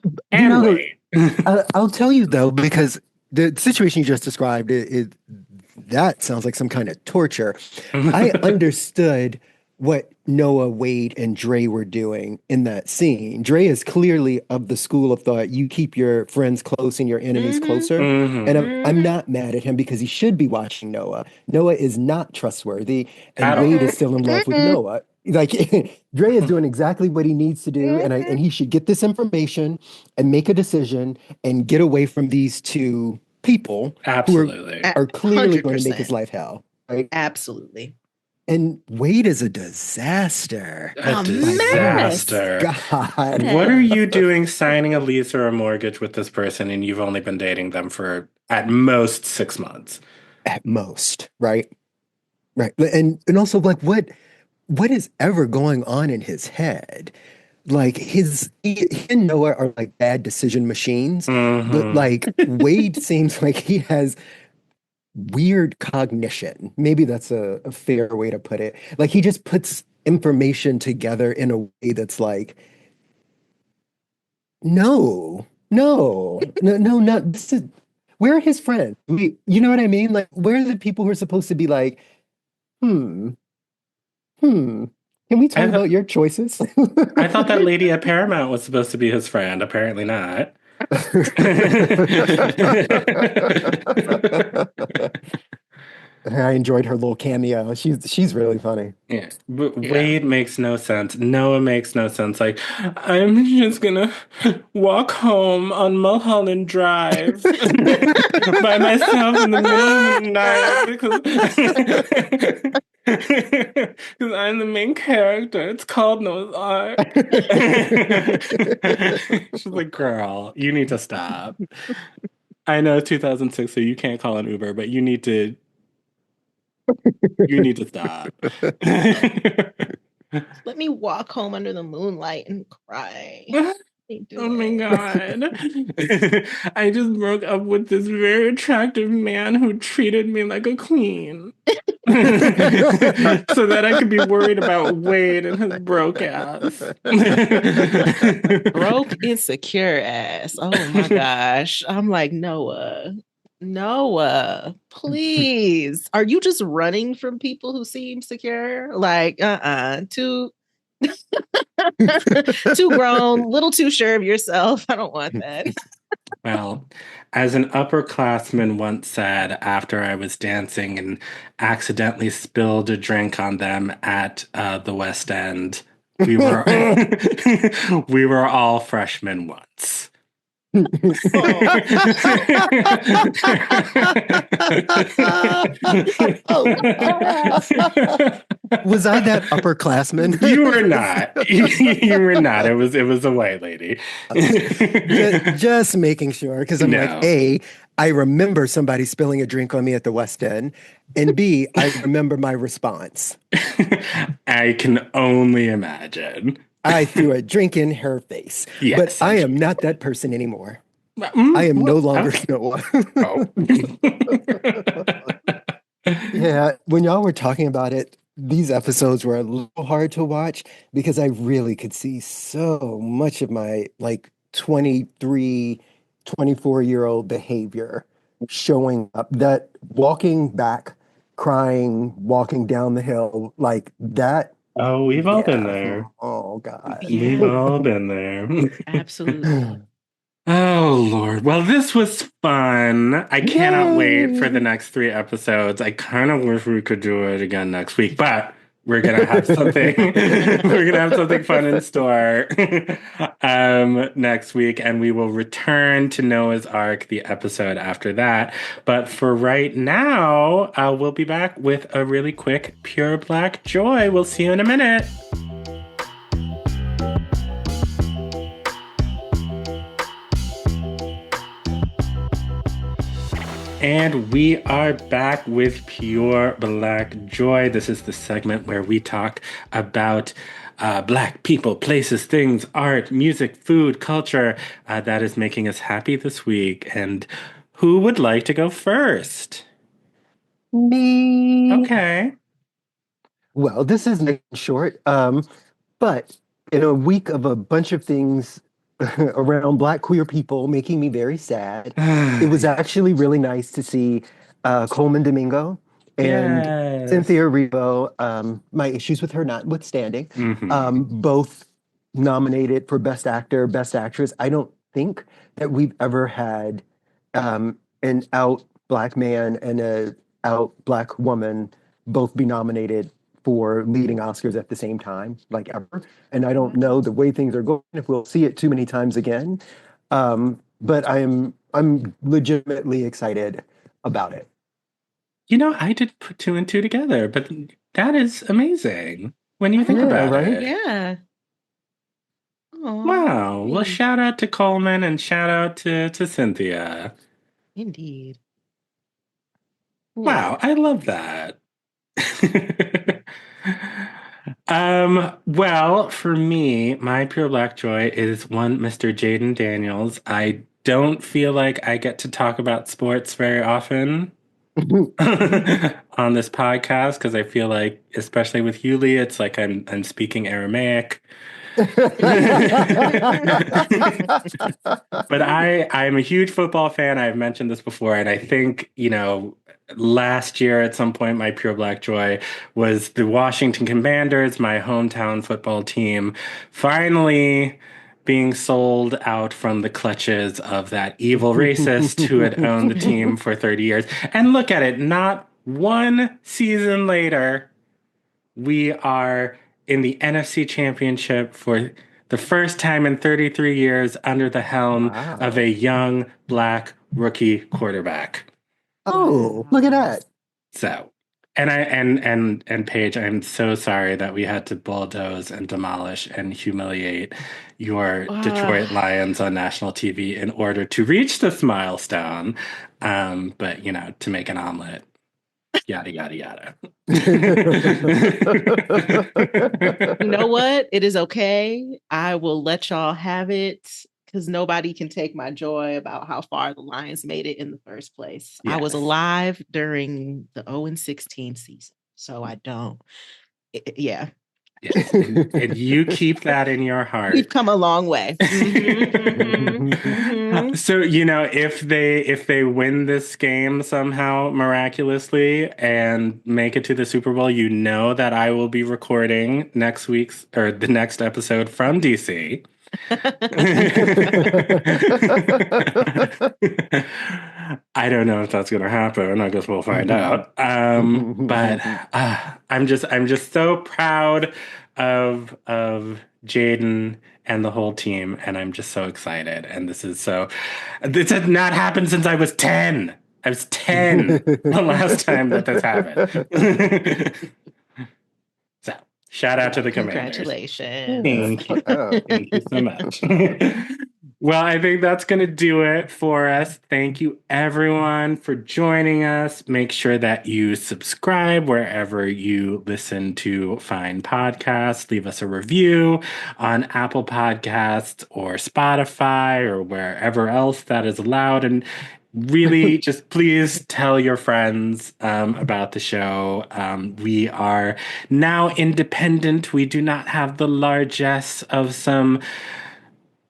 You and know, Wade. I'll tell you though, because the situation you just described, that sounds like some kind of torture. I understood what Noah, Wade, and Dre were doing in that scene. Dre is clearly of the school of thought, you keep your friends close and your enemies closer. And Mhm. I'm not mad at him because he should be watching Noah. Noah is not trustworthy, and At Wade is all. still in love with Noah. Like Dre is doing exactly what he needs to do, and he should get this information and make a decision and get away from these two people who Absolutely. are clearly going to make his 100%. life hell, right? Absolutely. And Wade is a disaster. A A mess. disaster. God, What are Mess. you doing signing a lease or a mortgage with this person and you've only been dating them for at most 6 months? at most, right? Right. And also like what is ever going on in his head? Like he and Noah are like bad decision machines, but Hmm. like Wade seems like he has weird cognition. Maybe that's a fair way to put it. Like he just puts information together in a way that's like, no, not this is where are his friends? You know what I mean? Like, where are the people who are supposed to be like, hmm, hmm, can we I talk th about your choices? I thought that lady at Paramount was supposed to be his friend. Apparently not. I enjoyed her little cameo. She's really funny. Yeah, but Yeah. Wade makes no sense. Noah makes no sense. Like, I'm just gonna walk home on Mulholland Drive by myself in the middle of the night because I'm the main character. It's called Noah's Ark. She's like, girl, you need to stop. I know it's 2006, so you can't call an Uber, but you need to stop. Let me walk home under the moonlight and cry. They do Oh my it. God. I just broke up with this very attractive man who treated me like a queen. So that I could be worried about Wade and his broke ass. Broke, insecure ass. Oh my gosh. I'm like, Noah, please. Are you just running from people who seem secure? Like, too too grown, little too sure of yourself. I don't want that. Well, as an upperclassman once said after I was dancing and accidentally spilled a drink on them at the West End, we were we were all freshmen once. Was I that upperclassman? You were not. You were not. It was a white lady. Just making sure, because I'm like, No. A, I remember somebody spilling a drink on me at the West End, and B, I remember my response. I can only imagine. I threw a drink in her face. But Yes, I I'm am not that person anymore. sure. I am no What? longer Noah. Oh. Yeah, when y'all were talking about it, these episodes were a little hard to watch because I really could see so much of my like 23, 24-year-old behavior showing up. That walking back, crying, walking down the hill, like that, Oh, we've all been yeah. there. Oh God. We've Yeah, all been there. absolutely. Oh Lord. Well, this was fun. I cannot wait for the Yay! next three episodes. I kind of wish we could do it again next week, but we're gonna have something we're gonna have something fun in store next week, and we will return to Noah's Ark the episode after that. But for right now, we'll be back with a really quick Pure Black Joy. We'll see you in a minute. And we are back with Pure Black Joy. This is the segment where we talk about Black people, places, things, art, music, food, culture that is making us happy this week. And who would like to go first? Me. Okay. Well, this is nice and short. But in a week of a bunch of things around Black queer people making me very sad, it was actually really nice to see Coleman Domingo and Yes. Cynthia Erivo, my issues with her notwithstanding, Hmm. both nominated for Best Actor, Best Actress. I don't think that we've ever had an out Black man and a out Black woman both be nominated for leading Oscars at the same time, like ever. And I don't know the way things are going if we'll see it too many times again. But I'm legitimately excited about it. You know, I did put two and two together, but that is amazing when you think Yeah, about right? it. Yeah. Oh, Wow. Well, shout out to Coleman and shout out to Cynthia. indeed. Wow, I love that. Well, for me, my pure black joy is one Mr. Jaden Daniels. I don't feel like I get to talk about sports very often on this podcast because I feel like, especially with Yuli, it's like I'm speaking Aramaic. But I'm a huge football fan. I've mentioned this before, and I think, last year at some point my pure black joy was the Washington Commanders, my hometown football team, finally being sold out from the clutches of that evil racist who had owned the team for 30 years. And look at it, not one season later, we are in the NFC Championship for the first time in 33 years under the helm of a Wow. young black rookie quarterback. Oh, look at Wow. that. So, and Paige, I'm so sorry that we had to bulldoze and demolish and humiliate your Uh, Detroit Lions on national TV in order to reach this milestone. But to make an omelet, yada yada yada. you know what? It is okay. I will let y'all have it because nobody can take my joy about how far the Lions made it in the first place. I was Yes. alive during the 0-16 season, so I don't. Yeah, Yes, and you keep that in your we've heart. come a long way. So, if they win this game somehow miraculously and make it to the Super Bowl, you know that I will be recording next week's or the next episode from DC. I don't know if that's going to happen. I guess we'll find out. But I'm just so proud of Jaden and the whole team, and I'm just so excited. And this has not happened since I was 10. I was 10 the last time that this happened. So shout out to Well, the Commanders. congratulations. Thank you. Oh. Thank you so much. Well, I think that's going to do it for us. Thank you, everyone, for joining us. Make sure that you subscribe wherever you listen to fine podcasts. Leave us a review on Apple Podcasts or Spotify or wherever else that is allowed. And really just please tell your friends about the show. We are now independent. We do not have the largesse of some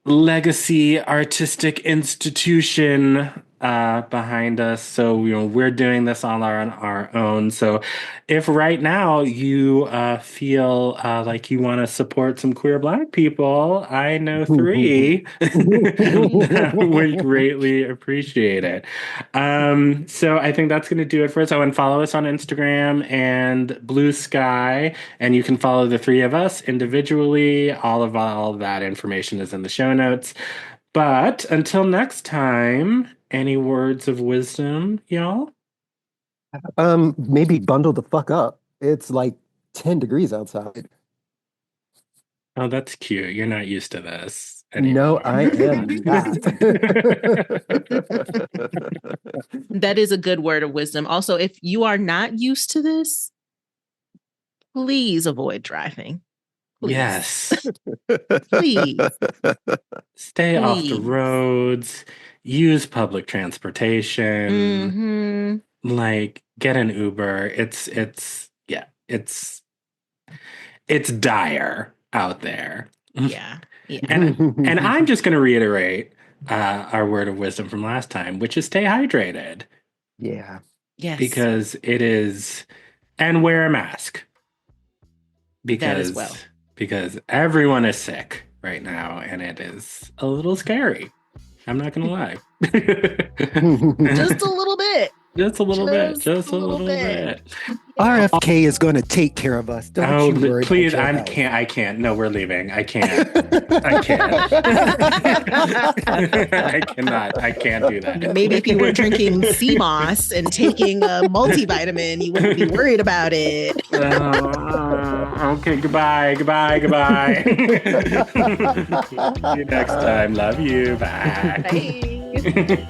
legacy artistic institution behind us. So, we're doing this all on our own. So, if right now you feel like you want to support some queer Black people, I know three would greatly appreciate it. So, I think that's going to do it for us. Oh, and follow us on Instagram and Blue Sky, and you can follow the three of us individually. All of that information is in the show notes. But until next time, any words of wisdom, y'all? Maybe bundle the fuck up. It's like 10 degrees outside. Oh, that's cute. You're not used to this No, anymore. I am not. That is a good word of wisdom. Also, if you are not used to this, please avoid driving. Please. Yes. Please. Stay off the Please. roads. Use public transportation. Like, get an Uber. It's dire out there. Yeah. And I'm just going to reiterate our word of wisdom from last time, which is stay hydrated. Yeah. Yes. Because it is, and wear a mask. That as well. Because everyone is sick right now, and it is a little scary. I'm not going to lie. Just a little bit. Just a little bit. Just a little bit. RFK is going to take care of us. Don't you worry. Please, I can't. No, we're leaving. I can't. I cannot. I can't do that. Maybe if you were drinking sea moss and taking a multivitamin, you wouldn't be worried about it. Okay, goodbye. See you next time. Love you. Bye. Bye.